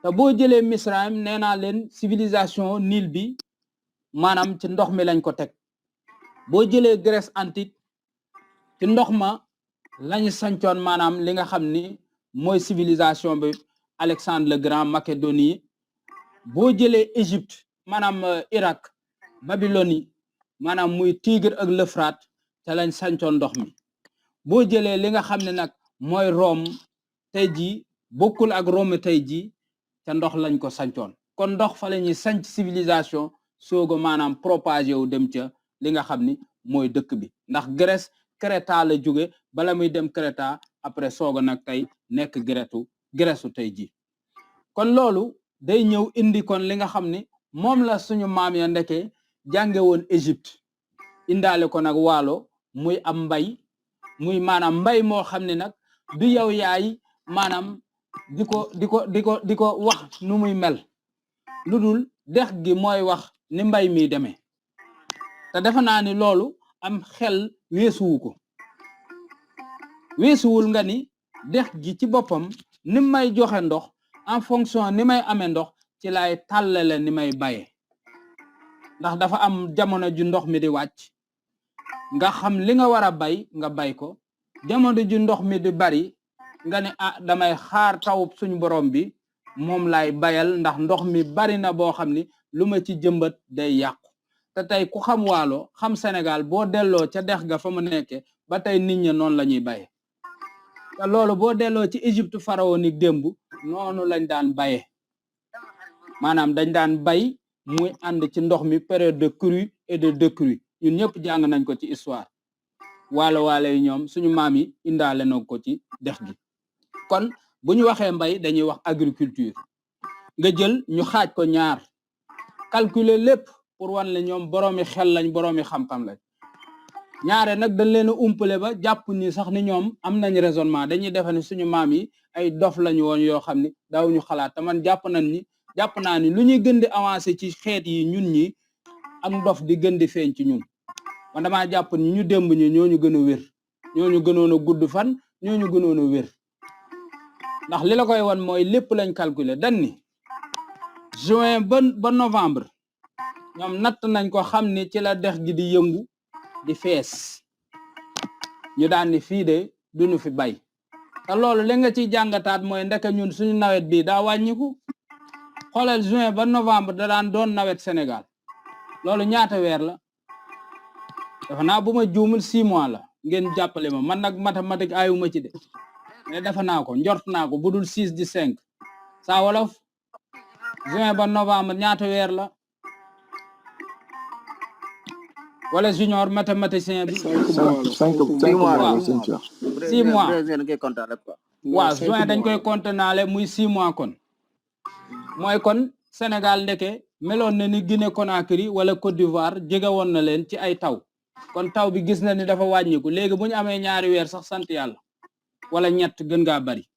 te boo jëlee Misraïm nee naa leen civilisation Nil bi maanaam ci ndox mi lañ ko teg boo jëlee Grèce antique ci ndox ma lañu sancoon maanaam li nga xam ni mooy civilisation bi Alexandre le Grand Macédonie boo jëlee Égypte maanaam Irak Babylonie maanaam muy Tigre ak l'Euphrate te lañ sancoon ndox mi boo jëlee li nga xam ne nag mooy Rome tey jii bokkul ak Rome tey jii te ndox lañ ko sancoon kon ndox fa la ñuy sanc civilisation sooga maanaam propagé wu dem ca li nga xam ni mooy dëkk bi ndax Grèce Creta la jóge bala muy dem Creta après sooga nag tey nekk Grèce tey ji kon loolu day ñëw indi kon li nga xam ni moom la suñu maam ya ndeke jànge woon Égypte indaale ko nag waalo muy am mbay muy maanaam mbay moo xam ne nag du yow yaay maanaam di ko wax nu muy mel lu dul dex gi mooy wax ni mbay mi demee te defe naa ni loolu am xel weesuwul nga ni dex gi ci boppam ni may joxe ndox en fonction ni may amee ndox ci lay tàllale ni may baye ndax dafa am jamono ju ndox mi di wàcc nga xam li nga war a bay nga bay ko jamono ju ndox mi di bari nga ne damay xaar taw suñu borom bi moom lay bayal ndax ndox mi bari na boo xam ni lu ma ci jëmbat day yàqu te tey ku xam waalo xam Sénégal boo delloo ca dex ga fa mu nekke ba tey nit ñi noonu la ñuy baye te loolu boo delloo ci Égypte pharaonique démb noonu lañ daan baye maanaam dañ daan bay muy ànd ci ndox mi période de crue et de décrue ñun ñëpp jàng nañ ko ci histoire waalo yi ñoom suñu maam yi indaale na ko ci dex gi kon bu ñu waxee mbay dañuy wax agriculture nga jël ñu xaaj ko ñaar calculer lépp pour wan la ñoom boroomi xel lañ boroomi xam-xam lañ ñaare nag dañ leen a umpale ba jàpp ni sax ni ñoom am nañ raisonnement dañuy defe ne suñu maam yi ay dof lañu woon yoo xam ni daawuñu xalaat te man jàpp naa ni lu ñuy gën di avancer ci xeet yi ñun ñi ak ndof di gën di feeñ ci ñun man damaa jàpp ni ñu démb ñi ñooñu gën a wér ñooñu gënoon a gudd fan ñooñu gënoon a wér ndax li la koy wan mooy lépp lañ calculer dañ ni juin ba novembre ñoom natt nañ ko xam ni ci la dex gi di yëngu di fees ñu daan ni fii de duñu fi bay te loolu li nga ciy jàngataat mooy ndeke ñun suñu nawet bi daa wàññiku xoolal juin ba novembre da daan doon nawet Sénégal loolu ñaata weer la dafa naa bu ma juumul 6 mois la ngeen jàppale ma man nag mathématique ayuma ci de mais defe naa ko njort naa ko budul 6 di 5 saa wolof juin ba novembre ñaata weer la wala junior mathématicien bi 6 mois waaw 6 mois waaw juin dañ koy compter naale muy 6 mois kon mooy kon Sénégal ndeke meloon na ni Guinée Conakry wala Côte d'Ivoire jege woon na leen ci ay taw kon taw bi gis na ni dafa wàññiku léegi bu ñu amee ñaari weer sax sant yàlla wala ñett gën ngaa bari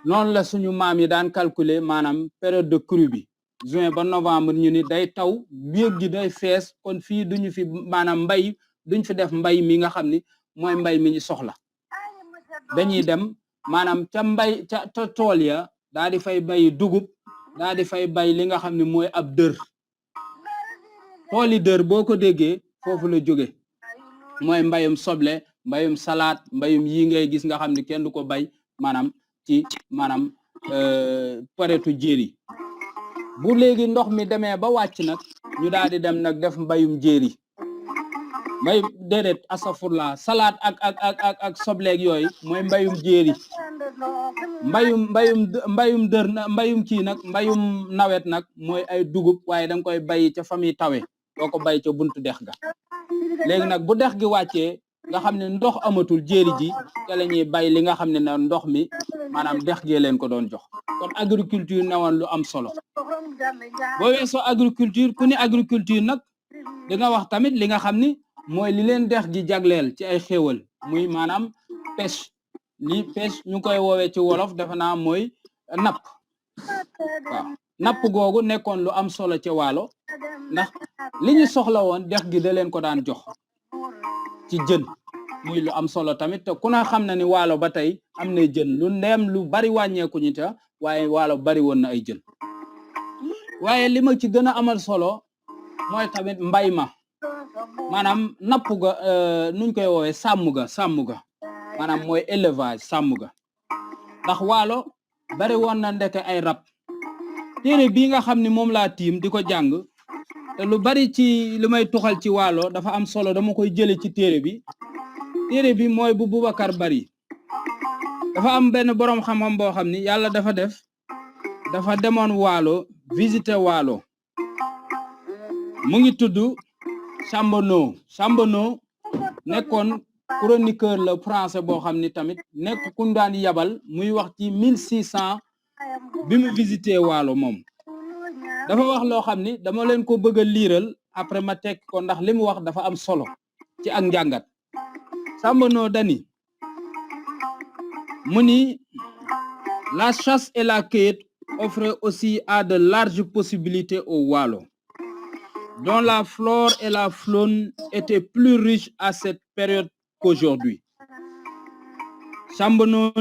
noonu la suñu maam yi daan calculer maanaam période de crue bi juin ba novembre ñu ni day taw biir gi day fees kon fii duñu fi maanaam mbay duñ fi def mbay mi nga xam ni mooy mbay mi ñu soxla dañuy dem maanaam ca tool ya daa di fay bay dugub daa di fay bay li nga xam ne mooy ab dër tooli dër boo ko déggee foofu la jóge mooy mbayum soble mbayum salade mbayum yi ngay gis nga xam ne kenn du ko bay maanaam ci maanaam paretu jéeri bu léegi ndox mi demee ba wàcc nag ñu daal di dem nag def mbayum jéeri mbay déedéet asafurla salade ak sobleeg yooyu mooy mbayum jéeri mbayum dër na mbayum kii nag mbayum nawet nag mooy ay dugub waaye danga koy bay ca famille tawe doo ko bay ca buntu dex ga léegi nag bu dex gi wàccee nga xam ne ndox amatul jéeri ji te la ñuy bay li nga xam ne na ndox mi maanaam dex gee leen ko doon jox kon agriculture ne woon lu am solo boo weesoo agriculture ku ni agriculture nag di nga wax tamit li nga xam ni mooy li leen dex gi jagleel ci ay xéewal muy maanaam pêche li pêche ñu koy woowee ci wolof defe naa mooy napp waaw napp googu nekkoon lu am solo ci waalo ndax li ñu soxla woon dex gi da leen ko daan jox ci jën muy lu am solo tamit te ku na xam na ni waalo ba tey am na jën lu ndeem lu bari wàññeeku ñu ta waaye waalo bari woon na ay jën waaye li ma ci gën a amal solo mooy tamit mbay ma maanaam napp ga nuñ koy woowee sàmm ga maanaam mooy élevage sàmm ga ndax waalo bari woon na ndeke ay rab téere bii nga xam ne moom laa tiim di ko jàng te lu bari ci li may tuxal ci waalo dafa am solo dama koy jële ci téere bi mooy bu Boubacar Bari dafa am benn boroom xam-xam boo xam ni yàlla dafa demoon waalo visiter waalo mu ngi tudd Chambonneau nekkoon chroniqueur le français boo xam ni tamit nekk ku daan yabal muy wax ci 1600 bi mu visité Waalo moom dafa wax loo xam ni dama leen ko bëgg a liiral après ma tekk ko ndax li mu wax dafa am solo ci ak njàngat Chambonneau dani mu ni la chasse et la cueillette offraient aussi à de larges possibilités au Waalo dont la flore et la faune étaient plus riches à cette période qu'aujourd'hui Chambonneau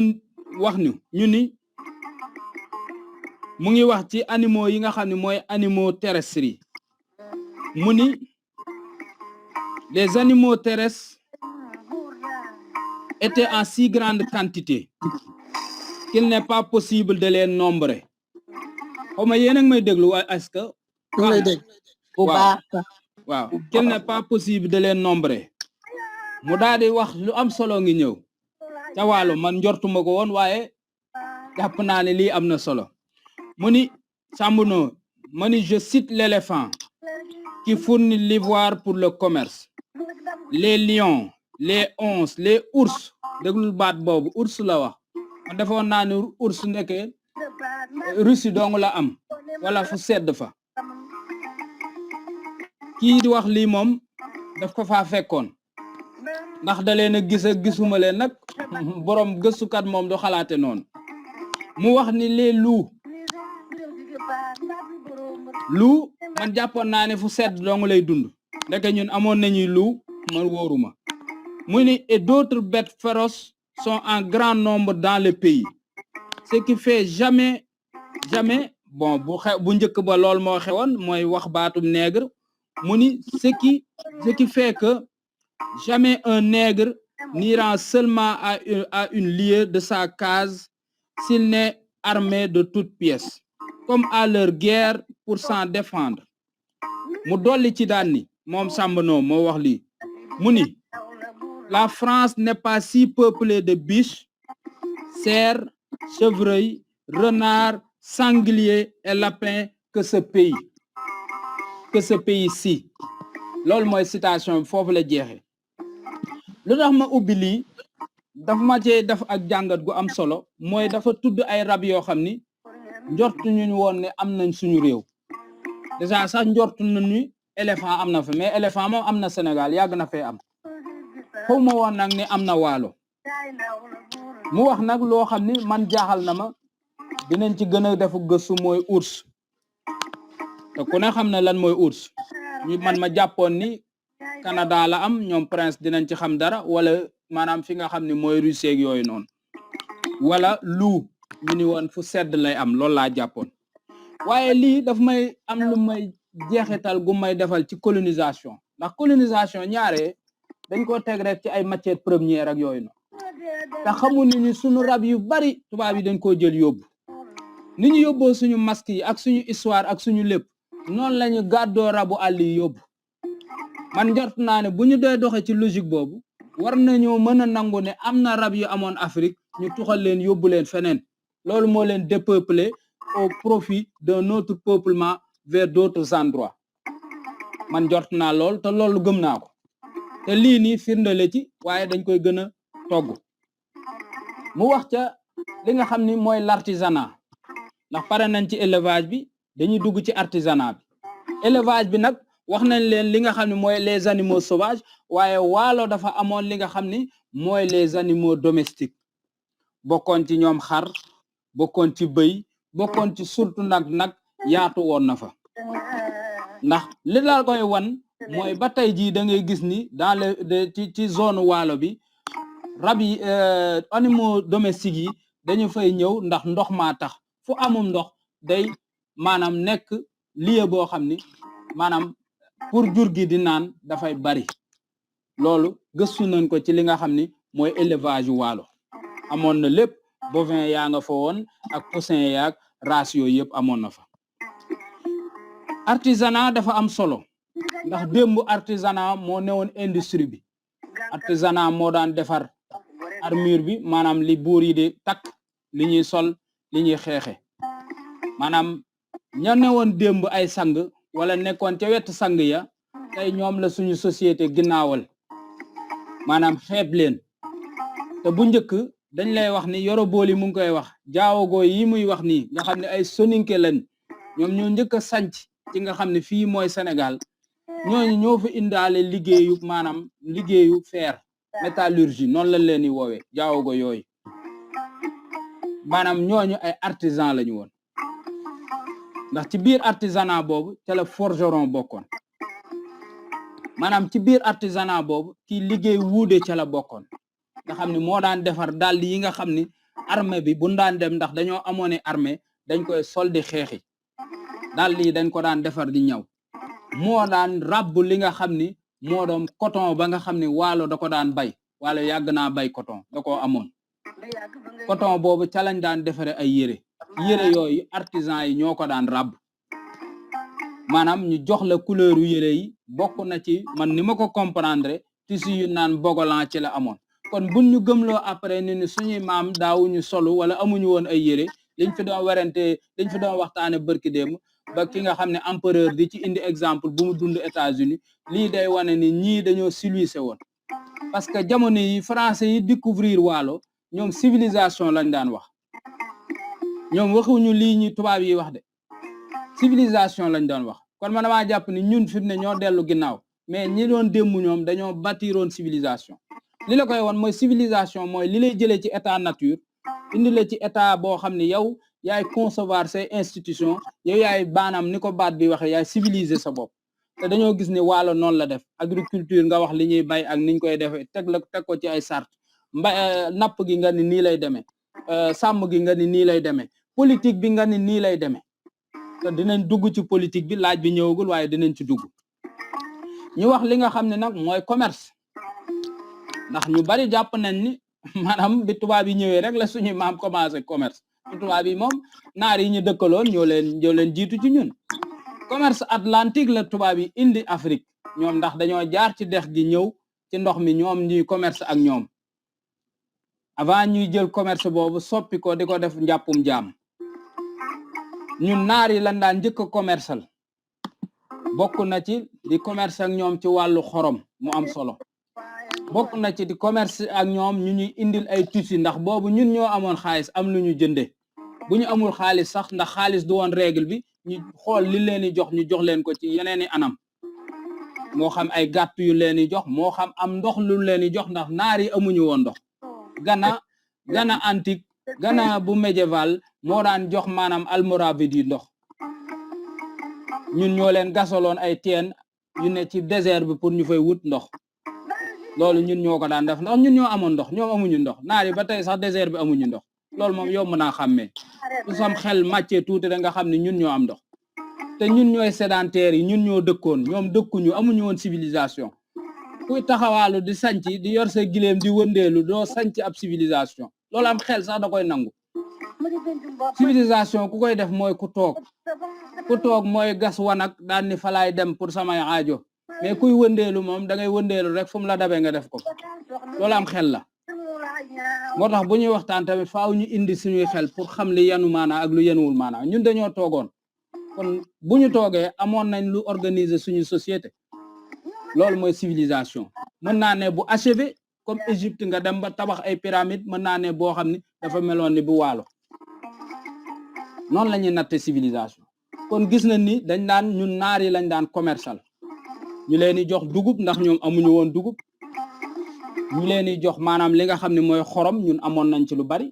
wax ñu ni mu ngi wax ci animaux yi nga xam ne mooy animaux terrestres yi mu ni les animaux terrestres étaient en si grande quantité qu'il n'est pas possible de les nombrer xaw ma yéen a ngi may déglu waaye est-ce que waaw qu'il n'est pas possible de les nombrer mu daal di wax lu am solo ngi ñëw ca Waalo man njortuma ko woon waaye jàpp naa ne lii am na solo mu ni Chambonneau mu ni je cite l'éléphant qui fournit l'ivoire pour le commerce les lions les onces les ours déglul baat boobu ours la wax man defoon naa ne ours nekkee Russie dong la am wala fu sedd fa kii di wax lii moom daf ko faa fekkoon ndax da leen a gis ak gisuma leen nag borom gëstukat moom du xalaate noonu mu wax ni les loups man jàppoon naa ne fu sedd dong lay dund ndeke ñun amoon nañuy loup man wóoruma mu ni et d'autres bêtes féroces sont en grand nombre dans le pays ce qui fait jamais bon bu njëkk ba lool moo xewoon mooy wax baatum nègre mu ni ce qui fait que jamais un nègre n'ira seulement à une lieue de sa case s'il n'est armé de toutes pièces comme à leur guerre pour s'en défendre mu dolli ci daan ni moom Chambonneau moo wax lii mu ni la France n'est pas si peuplée de biches cerfs chevreuils renards sangliers et lapins que ce pays-ci loolu mooy citation bi foofu la jeexee lu tax ma ubbi lii dafa ma cee def ak jàngat gu am solo mooy dafa tudd ay rab yoo xam ni njortu ñu woon ne am nañ suñu réew déjà sax njortu nañu éléphant am na fa mais éléphant moom am na Sénégal yàgg na fee am xaw ma woon nag ni am na Waalo mu wax nag loo xam ni man jaaxal na ma dinañ ci gën a defu gëstu mooy ours te ku ne xam na lan mooy ours man ma jàppoon ni Canada la am ñoom prince dinañ ci xam dara wala maanaam fi nga xam ni mooy Russie ak yooyu noonu wala loup ñu ni woon fu sedd lay am loolu laa jàppoon waaye lii daf may am lu may jeexital gu may defal ci colonisation ndax colonisation ñaare dañ ko teg rek ci ay matières premières ak yooyu noonu te xamuñu ni suñu rab yu bari tubaab yi dañ koo jël yóbbu ni ñu yóbboo suñu masque yi ak suñu histoire ak suñu lépp noonu lañu gàddoo rabu àll yi yóbbu man njort naa ne bu ñu doy doxe ci logique boobu war nañoo mën a nangu ne am na rab yu amoon Afrique ñu tuxal leen yóbbu leen feneen loolu moo leen dépeupler au profit d'un autre peuplement vers d'autres endroits man njort naa lool te loolu gëm naa ko te lii nii firndale ci waaye dañ koy gën a togg mu wax ca li nga xam ni mooy l'artisanat ndax pare nañ ci élevage bi dañuy dugg ci artisanat bi élevage bi nag wax nañ leen li nga xam ne mooy les animaux sauvages waaye Waalo dafa amoon li nga xam ni mooy les animaux domestiques bokkoon ci ñoom xar bokkoon ci bëy bokkoon ci surtout nag yaatu woon na fa ndax li la koy wan mooy ba tey jii da ngay gis ni dans le ci zone Waalo bi rab yi animaux domestiques yi dañu fay ñëw ndax ndox maa tax fu amum ndox day maanaam nekk lieu boo xam ni maanaam pour jur gi di naan dafay bari loolu gëstu nañ ko ci li nga xam ni mooy élevage Waalo amoon na lépp bovin yaa nga fa woon ak poussin yaag race yooyu yëpp amoon na fa artisanat dafa am solo ndax démb artisanat moo newoon industrie bi artisanat moo daan defar armure bi maanaam li buur yi di takk li ñuy sol li ñuy xeexe maanaam ña newoon démb ay sang wala nekkoon ca wetu sang ya tey ñoom la suñu société ginnaawal maanaam xeeb leen te bu njëkk dañ lay wax ni Yoro Boli mu ngi koy wax jaawagoo yi muy wax nii nga xam ne ay soninke lañ ñoom ñoo njëkk a sanc ci nga xam ne fii mooy Sénégal ñooñu ñoo fa indaale liggéeyu maanaam liggéeyu fer métallurgie noonu lañ leen di woowee jaawago yooyu maanaam ñooñu ay artisan lañu woon ndax ci biir artisanat boobu ca la forgeron bokkoon maanaam ci biir artisanat boobu kii liggéey wuude ca la bokkoon nga xam ne moo daan defar dàll yi nga xam ni armée bi bu daan dem ndax dañoo amoon armée dañ koy sol di xeexi dàll yi dañ ko daan defar di ñaw moo daan ràbb li nga xam ni moo doon coton ba nga xam ni waalo da ko daan bay waalo yàgg naa bay coton da koo amoon coton boobu ca lañ daan defare ay yére yooyu artisan yi ñoo ko daan ràbb maanaam ñu jox la couleur yére yi bokk na ci man ni ma ko comprendre tissu yu naan bogolan ci la amoon kon buñ ñu gëmloo après ni suñuy maam daawuñu solu wala amuñu woon ay yére liñ fi doon werante liñ fi doon waxtaane bërki démb ba ki nga xam ne empereur di ci indi exemple bu mu dund États-Unis lii day wane ni ñii dañoo civilisé woon parce que jamono yi français yi découvrir waalo ñoom civilisation lañ daan wax ñoom waxuñu lii ñi tubaab yi wax de civilisation lañ doon wax kon man damaa jàpp ni ñun fi mu ne ñoo dellu ginnaaw mais ñi doon démb ñoom dañoo bâtiroon civilisation li la koy won mooy civilisation mooy li lay jëlee ci état nature indi la ci état boo xam ne yow yaay concevoir say institution yow yaay baanaam ni ko baat bi waxe yaay civiliser sa bopp te dañoo gis ni waalo noonu la def agriculture nga wax li ñuy bay ak niñ koy defee teg ko ci ay sart napp gi nga ni nii lay demee sàmm gi nga ni nii lay demee politique bi nga ni nii lay demee te dinañ dugg ci politique bi laaj bi ñëwagul waaye dinañ ci dugg ñu wax li nga xam ne nag mooy commerce ndax ñu bari jàpp nañ ni maanaam bi tubaab yi ñëwee rek la suñu maam commencé commerce tubaab yi moom naar yi ñu dëkkaloon ñoo leen jiitu ci ñun commerce atlantique la tubaab yi indi Afrique ñoom ndax dañoo jaar ci dex gi ñëw ci ndox mi ñoom ñuy commerce ak ñoom avant ñuy jël commerce boobu soppi ko di ko def njàppum jaam ñun naar yi lan daan njëkk a commercial bokk na ci di commerce ak ñoom ci wàllu xorom mu am solo bokk na ci di commerce ak ñoom ñu ñuy indil ay tissu ndax boobu ñun ñoo amoon xaalis am lu ñu jënde bu ñu amul xaalis sax ndax xaalis du woon règle bi ñu xool li leen di jox ñu jox leen ko ci yeneeni anam moo xam ay gàtt yu leen di jox moo xam am ndox lu leen di jox ndax naar yi amuñu woon ndox Ghana antique Ghana bu médiéval moo daan jox maanaam almoravid yi ndox ñun ñoo leen gasaloon ay teen yu ne ci désert bi pour ñu fay wut ndox loolu ñun ñoo ko daan def ndax ñun ñoo amoon ndox ñoom amuñu ndox naar yi ba tey sax désert bi amuñu ndox loolu moom yomb naa xàmmee su sam xel màccee tuuti da nga xam ne ñun ñoo am ndox te ñun ñooy sédentaires yi ñun ñoo dëkkoon ñoom dëkkuñu amuñu woon civilisation kuy taxawaalu di sanc di yor sa gileem di wëndeelu doo sanc ab civilisation loolu am xel sax da koy nangu civilisation ku koy def mooy ku toog mooy gas wanag daan ni falaay dem pour samay aajo mais kuy wëndeelu moom da ngay wëndeelu rek fu mu la dabee nga def ko loolu am xel la moo tax bu ñuy waxtaan tamit faaw ñu indi suñuy xel pour xam li yanu maanaa ak lu yanuwul maanaa ñun dañoo toogoon kon bu ñu toogee amoon nañ lu organiser suñu société loolu mooy civilisation mën naa ne bu achevé comme Égypte nga dem ba tabax ay pyramide mën naa ne boo xam ni dafa meloon ni bu waalo noonu la ñuy natte civilisation kon gis nañ ni dañ daan ñun naar yi lañ daan commercial ñu leen di jox dugub ndax ñoom amuñu woon dugub ñu leen di jox maanaam li nga xam ne mooy xorom ñun amoon nañ ci lu bari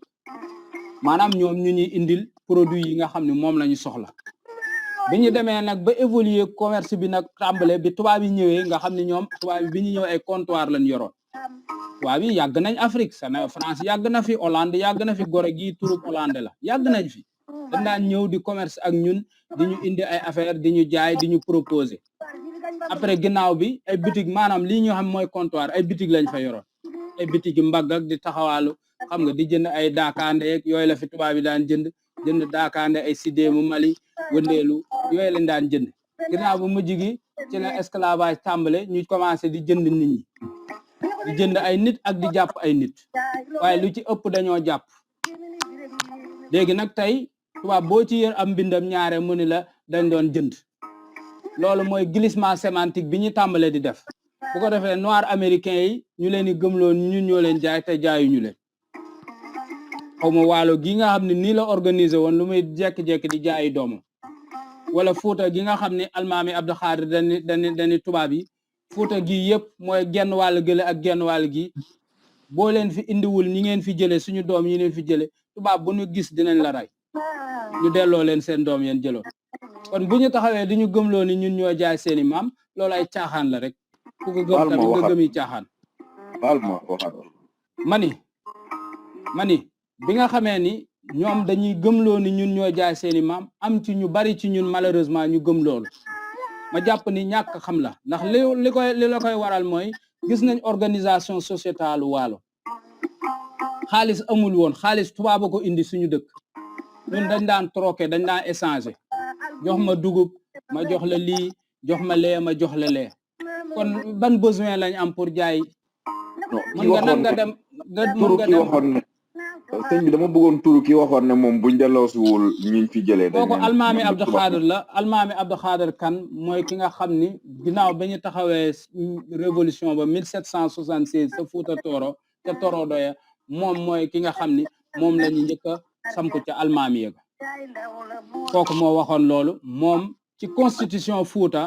maanaam ñoom ñu ñuy indil produit yi nga xam ne moom la ñu soxla bi ñu demee nag ba évoluer commerce bi nag tàmbale bi tubaab yi ñëwee nga xam ne ñoom tubaab yi bi ñu ñëw ay comptoir lañ yoroon tubaab yi yàgg nañ Afrique France yàgg na fi Hollande yàgg na fi gore gii turub Hollande la yàgg nañ fi dañ daan ñëw di commerce ak ñun di ñu indi ay affaire di ñu jaay di ñu proposer après ginnaaw bi ay boutique maanaam lii ñu xam mooy comptoir ay boutique lañ fa yoroon ay boutique yu mbagg ak di taxawaalu xam nga di jënd ay daakaande yeeg yooyu la fi tubaab yi daan jënd daakaande ay sidéemu Mali wëndeelu yooyu lañ daan jënd ginnaaw bu mujj gi ci la esclavage tàmbale ñu commencé di jënd nit ñi di jënd ay nit ak di jàpp ay nit waaye lu ci ëpp dañoo jàpp léegi nag tey tubaab boo ci yër am mbindam ñaare mu ni la dañ doon jënd loolu mooy glissement sémantique bi ñu tàmbalee di def bu ko defee noir américain yi ñu leen di gëmloo ñun ñoo leen jaay te jaayuñu leen xaw ma waalo gi nga xam ne nii la organiser woon lu muy jekki-jekki di jaayi doomam wala Fuuta gi nga xam ne almaami Abdou Khadre dani tubaab yi Fuuta gi yëpp mooy genn wàll gële ak genn wàll gi boo leen fi indiwul ñi ngeen fi jëlee suñu doom yi leen fi jëlee tubaab bu ñu gis dinañ la rey ñu delloo leen seen doom yeen jëloon kon bu ñu taxawee di ñu gëmloo ni ñun ñoo jaay seeni maam loolu ay caaxaan la rek ku ko gëm tamit nga gëmi caaxaan mani bi nga xamee ni ñoom dañuy gëmloo ni ñun ñoo jaay seeni maam am ci ñu bari ci ñun malheureusement ñu gëm loolu ma jàpp ni ñàkk xam la ndax li la koy waral mooy gis nañ organisation sociétale waalo xaalis amul woon xaalis tubaab a ko indi suñu dëkk ñun dañ daan troquer dañ daan échanger jox ma dugub ma jox la lii jox ma lee ma jox la lee kon ban besoin lañ am pour jaay mën nga nag nga dem sëñ bi dama bëggoon turu ki waxoon ne moom buñ delloosiwul ñiñ fi jëlee kooku almaami Abdou Khadre la almaami Abdou Khadre kan mooy ki nga xam ni ginnaaw ba ñu taxawee révolution ba 1776 sa Fuuta Tooro ca Torodo ya moom mooy ki nga xam ni moom la ñu njëkk a samp ca almaami ya kooku moo waxoon loolu moom ci constitution Fuuta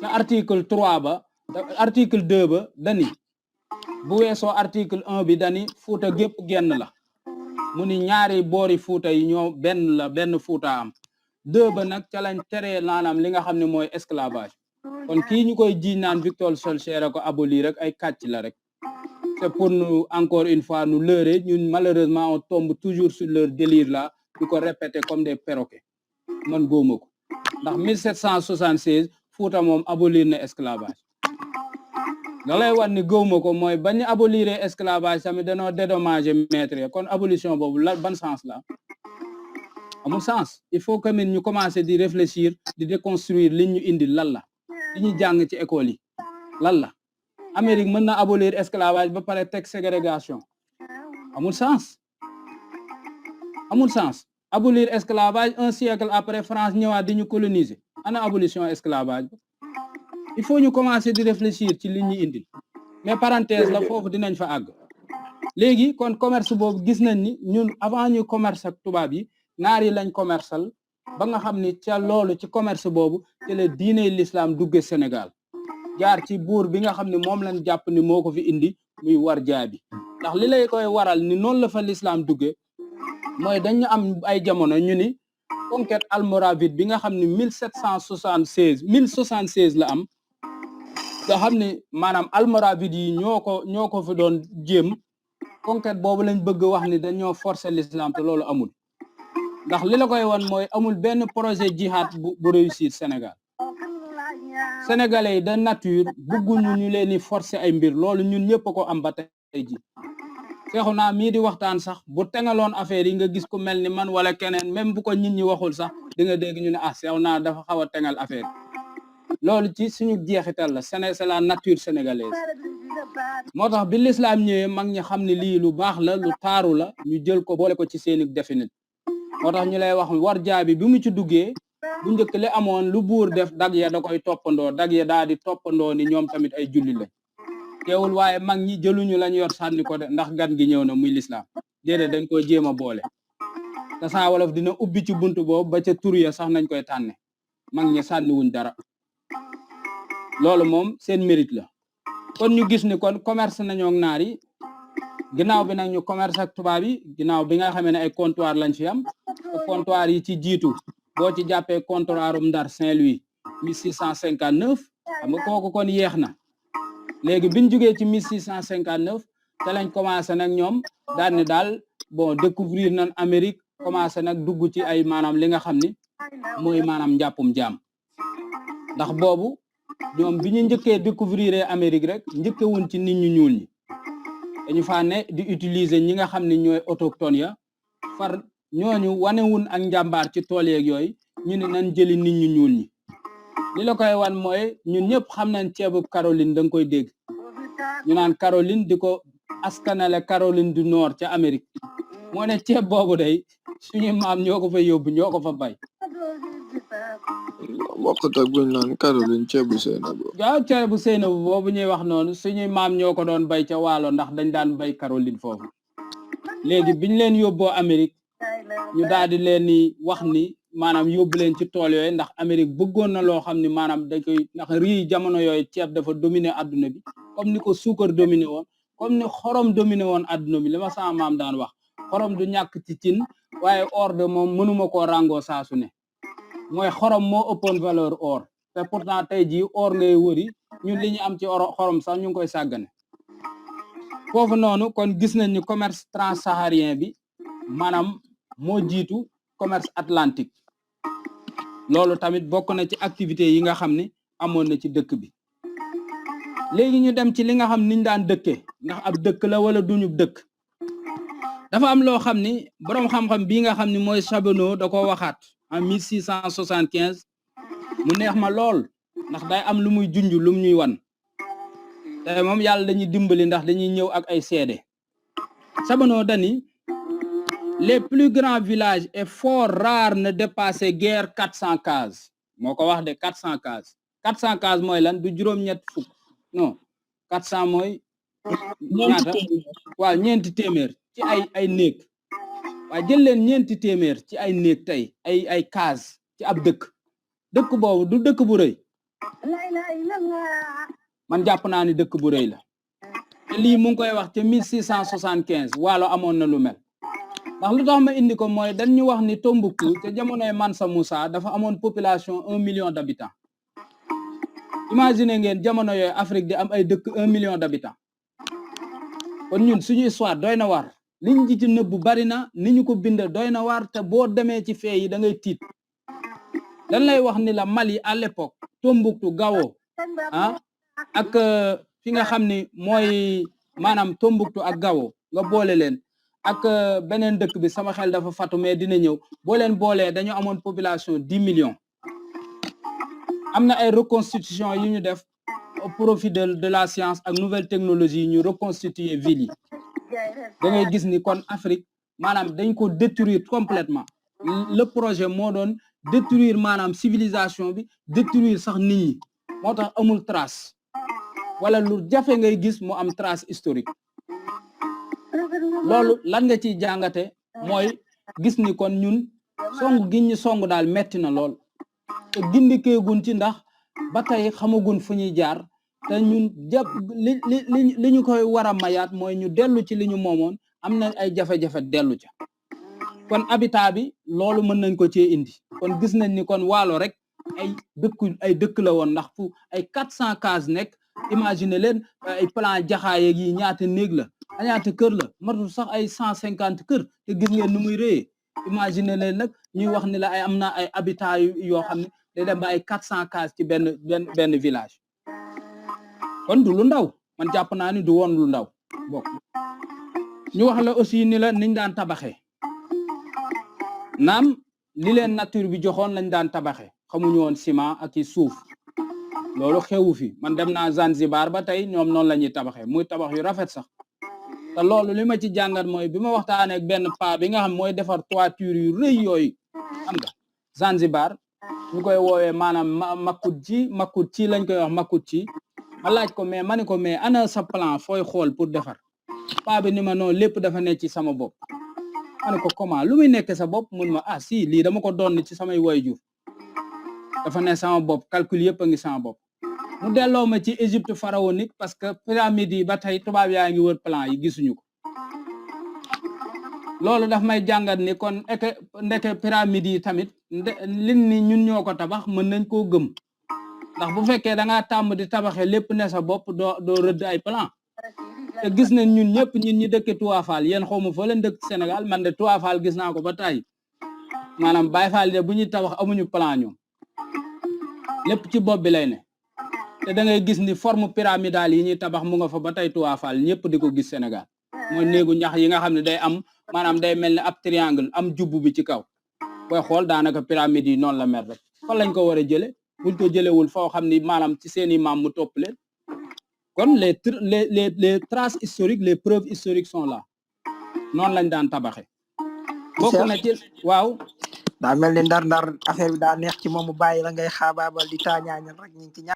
ca article 3 ba article 2 ba dani bu weesoo article 1 bi dani Fuuta gépp genn la mu ni ñaari boori Fuuta yi ñoo benn Fuuta am 2 ba nag ca lañ teree naanaam li nga xam ne mooy esclavage kon kii ñu koy jiiñ naan Victor Schœlcher ko abolir rek ay kàcc la rek c'est pour nous encore une fois nous leurrer ñun malheureusement on tombe toujours sur leur délire là di ko répéter comme des perroquets man góoma ko ndax 1776 Fuuta moom abolir na esclavage da lay wan ni gëwma ko mooy bañ abolir esclavage tamit dañoo dédommager maître kon abolition boobu la ban sens la amul sens il faut que ñu commencer di réfléchir di déconstruire li ñu indi lan la li ñu jàng ci école yi lan la Amérique mën na abolir esclavage ba pare teg ségrégation amul sens abolir esclavage un siècle après France ñëwaat di ñu coloniser ana abolition esclavage il faut ñu commencer di réfléchir ci li ñu indil mais parenthèse la foofu dinañ fa àgg léegi kon commerce boobu gis nañ ni ñun avant ñu commerce ak tubaab yi naar yi lañ commercial ba nga xam ni ca loolu ci commerce boobu ci la diine l'islam dugge Sénégal jaar ci buur bi nga xam ne moom lañ jàpp ni moo ko fi indi muy war jaabi ndax li lay koy waral ni noonu la fa l'islam dugge mooy dañu am ay jamono ñu ni conquête almoravide bi nga xam ne 1076 la am nga xam ne maanaam almoravide yi ñoo ko fi doon jéem conquête boobu lañ bëgg wax ni dañoo forcer l'islam te loolu amul ndax li la koy wan mooy amul benn projet jihad bu réussir Sénégal sénégalais yi de nature bëgguñu ñu leen di forcer ay mbir loolu ñun ñëpp a ko am ba tey ji feexu naa mii di waxtaan sax bu tengaloon affaire yi nga gis ku mel ni man wala keneen même bu ko nit ñi waxul sax di nga dégg ñu ne seexu naa dafa xaw a tengal affaire loolu ci suñu jeexital la c'est la nature sénégalaise moo tax bi l'islam ñëwee mag ñi xam ne lii lu baax la lu taaru la ñu jël ko boole ko ci seeni définit moo tax ñu lay wax war jaabi bi mu ci duggee bu njëkk li amoon lu buur def dag ya da koy toppandoo dag ya daal di toppandoo ni ñoom tamit ay julli lañ teewul waaye mag ñi jëluñu lañ yor sànni ko de ndax gan gi ñëw na muy l'islam déedéet dañ koy jéem a boole te Saa Wolof dina ubbi ci buntu boobu ba ca tur ya sax nañ koy tànne mag ñi sànniwuñ dara loolu moom seen mérite la kon ñu gis ni kon commerce nañoo ak naar yi ginnaaw bi nag ñu commerce ak tubaab yi ginnaaw bi nga xamee ne ay comptoir lañ fi am te comptoir yi ci jiitu boo ci jàppee comptoirum Ndar Saint-Louis 1659 xam nga kooku kon yeex na léegi biñ jógee ci 1659 te lañ commencé nag ñoom daal ni daal bon découvrir nañ Amérique commencé nag dugg ci ay maanaam li nga xam ni mooy maanaam njàppum jaam ndax boobu ñoom bi ñu njëkkee découvrir Amérique rek njëkkewuñ ci nit ñu ñuul ñi dañu faa ne di utiliser ñi nga xam ne ñooy autochtones ya far ñooñu wanewun ak njàmbaar ci tool yeeg yooyu ñu ne nañ jëli nit ñu ñuul ñi li la koy wan mooy ñun ñëpp xam nañ ceebu Caroline da nga koy dégg ñu naan Caroline di ko askanale Caroline du Nord ca Amérique moo ne ceeb boobu day suñu maam ñoo ko fa yóbbu ñoo ko fa bay bokkut ak buñ naan Caroline ceebu Seynabou. waaw ceebu Seynabou boobu ñuy wax noonu suñuy maam ñoo ko doon bay ca waalo ndax dañ daan bay Caroline foofu léegi biñ leen yóbboo Amérique ñu daal di leen ni wax ni maanaam yóbbu leen ci tool yooyu ndax Amérique bëggoon na loo xam ni maanaam da koy ndax riz jamono yooyu ceeb dafa dominer adduna bi comme ni ko suukar dominer woon comme ni xorom dominer woon adduna bi li ma sama maam daan wax xorom du ñàkk ci cin waaye or de moom mënuma koo ràngoo saa su ne mooy xorom moo ëppoon valeur or te pourtant tey jii or ngay wëri ñun li ñu am ci xorom sax ñu ngi koy sàggane foofu noonu kon gis nañ ni commerce transsaharien bi maanaam moo jiitu commerce atlantique loolu tamit bokk na ci activité yi nga xam ne amoon na ci dëkk bi léegi ñu dem ci li nga xam niñ daan dëkkee ndax ab dëkk la wala duñu dëkk dafa am loo xam ni boroom xam-xam bii nga xam ni mooy Charbonneau da ko waxaat en 1675 mu neex ma lool ndax day am lu muy junj lu ñuy wan te moom yàlla dañuy dimbali ndax dañuy ñëw ak ay seede Charbonneau dani les plus grands villages et forts rares ne dépassaient guère 400 cases moo ko wax de 400 cases 400 cases mooy lan du juróom-ñett fukk non 400 mooy ñaata waaw ñeenti téeméer ci ay néeg waaye jël leen ñeenti téeméer ci ay néeg tey ay cases ci ab dëkk boobu du dëkk bu rëy man jàpp naa ni dëkk bu rëy la te lii mu ngi koy wax ca 1675 waalo amoon na lu mel ndax lu tax ma indi ko mooy dañ ñu wax ni Tombouctou ca jamonoy Mansa Moussa dafa amoon population 1 million d'habitants imagine ngeen jamono yooyu Afrique di am ay dëkk 1 million d'habitants kon ñun suñu histoire doy na waar liñ ci nëbbu bari na ni ñu ko bind doy na waar te boo demee ci fee yi da ngay tiit dañ lay wax ni la Mali à l'époque Tombouctou Gao ak fi nga xam ni mooy maanaam Tombouctou ak Gao nga boole leen ak beneen dëkk bi sama xel dafa fatu mais dina ñëw boo leen boolee dañu amoon population 10 millions am na ay reconstitution yu ñu def au profit de la science ak nouvelle technologie ñu reconstituer ville yi da ngay gis ni kon Afrique maanaam dañ ko détruire complètement le projet moo doon détruire maanaam civilisation bi détruire sax nit ñi moo tax amul trace wala lu jafe ngay gis mu am trace historique loolu lan nga ciy jàngate mooy gis ni kon ñun song gi ñu song daal metti na lool te gindikeegun ci ndax ba tey xamagun fu ñuy jaar te ñun jàpp li ñu koy war a mayaat mooy ñu dellu ci li ñu moomoon am na ay jafe-jafe dellu ca kon habitat bi loolu mën nañ ko cee indi kon gis nañ ni kon waalo rek ay dëkk la woon ndax fu ay 400 cases nekk imagine leen ay plan jaxaaye yi ñaata néeg la ñaata kër la matul sax ay 150 kër te gis ngeen nu muy réyee imagine leen nag ñuy wax ni la ay am na ay habitat yoo xam ne day dem ba ay 400 cases ci benn village kon du lu ndaw man jàpp naa ni du woon lu ndaw bokk ñu wax la aussi ni la niñ daan tabaxee naam li leen nature bi joxoon lañ daan tabaxee xamuñu woon ciment ak i suuf loolu xewu fi man dem naa Zanzibar ba tey ñoom noonu la ñuy tabaxee muy tabax yu rafet sax te loolu li ma ci jàngat mooy bi ma waxtaanee ak benn paa bi nga xam mooy defar toiture yu rëy yooyu xam nga Zanzibar ñu koy woowee maanaam makut ci lañ koy wax makut ci ma laaj ko mais ma ne ko mais ana sa plan fooy xool pour defar paa bi ni ma noonu lépp dafa nekk ci sama bopp ma ne ko comment lu muy nekk sa bopp mun ma ah si lii dama ko doon ci samay waajur dafa ne sama bopp calcul yëpp a ngi sama bopp mu delloo ma ci Égypte pharaonique parce que pyramide yi ba tey tubaab yaa ngi wër plan yi gisuñu ko loolu daf may jàngat ni kon ndeke pyramide yi tamit lin ni ñun ñoo ko tabax mën nañ koo gëm ndax bu fekkee da ngaa tàmm di tabaxee lépp ne sa bopp doo rëdd ay plan te gis nañ ñun ñëpp ñun ñi dëkke Touba Fall yéen xaw ma fa leen dëkk Sénégal man de Touba Fall gis naa ko ba tey maanaam Baye Fall de bu ñuy tabax amuñu plan ñoom lépp ci bopp bi lay ne te da ngay gis ni forme pyramidale yi ñuy tabax mu nga fa ba tey Touba Fall ñëpp di ko gis Sénégal mooy néegu ñax yi nga xam ne day am maanaam day mel ni ab triangle am jubbu bi ci kaw booy xool daanaka pyramide yi noonu la mel rek fan lañ ko war a jële buñ ko jëlewul foo xam ni maanaam ci seeni maam mu topp leen kon les traces historiques les preuves historiques sont là noonu lañ daan tabaxe bokk na ci waaw daa mel ni ndar affaire bi daa neex ci moom mu bàyyi la ngay xaabaabal di taañaañal rek ñu ngi ci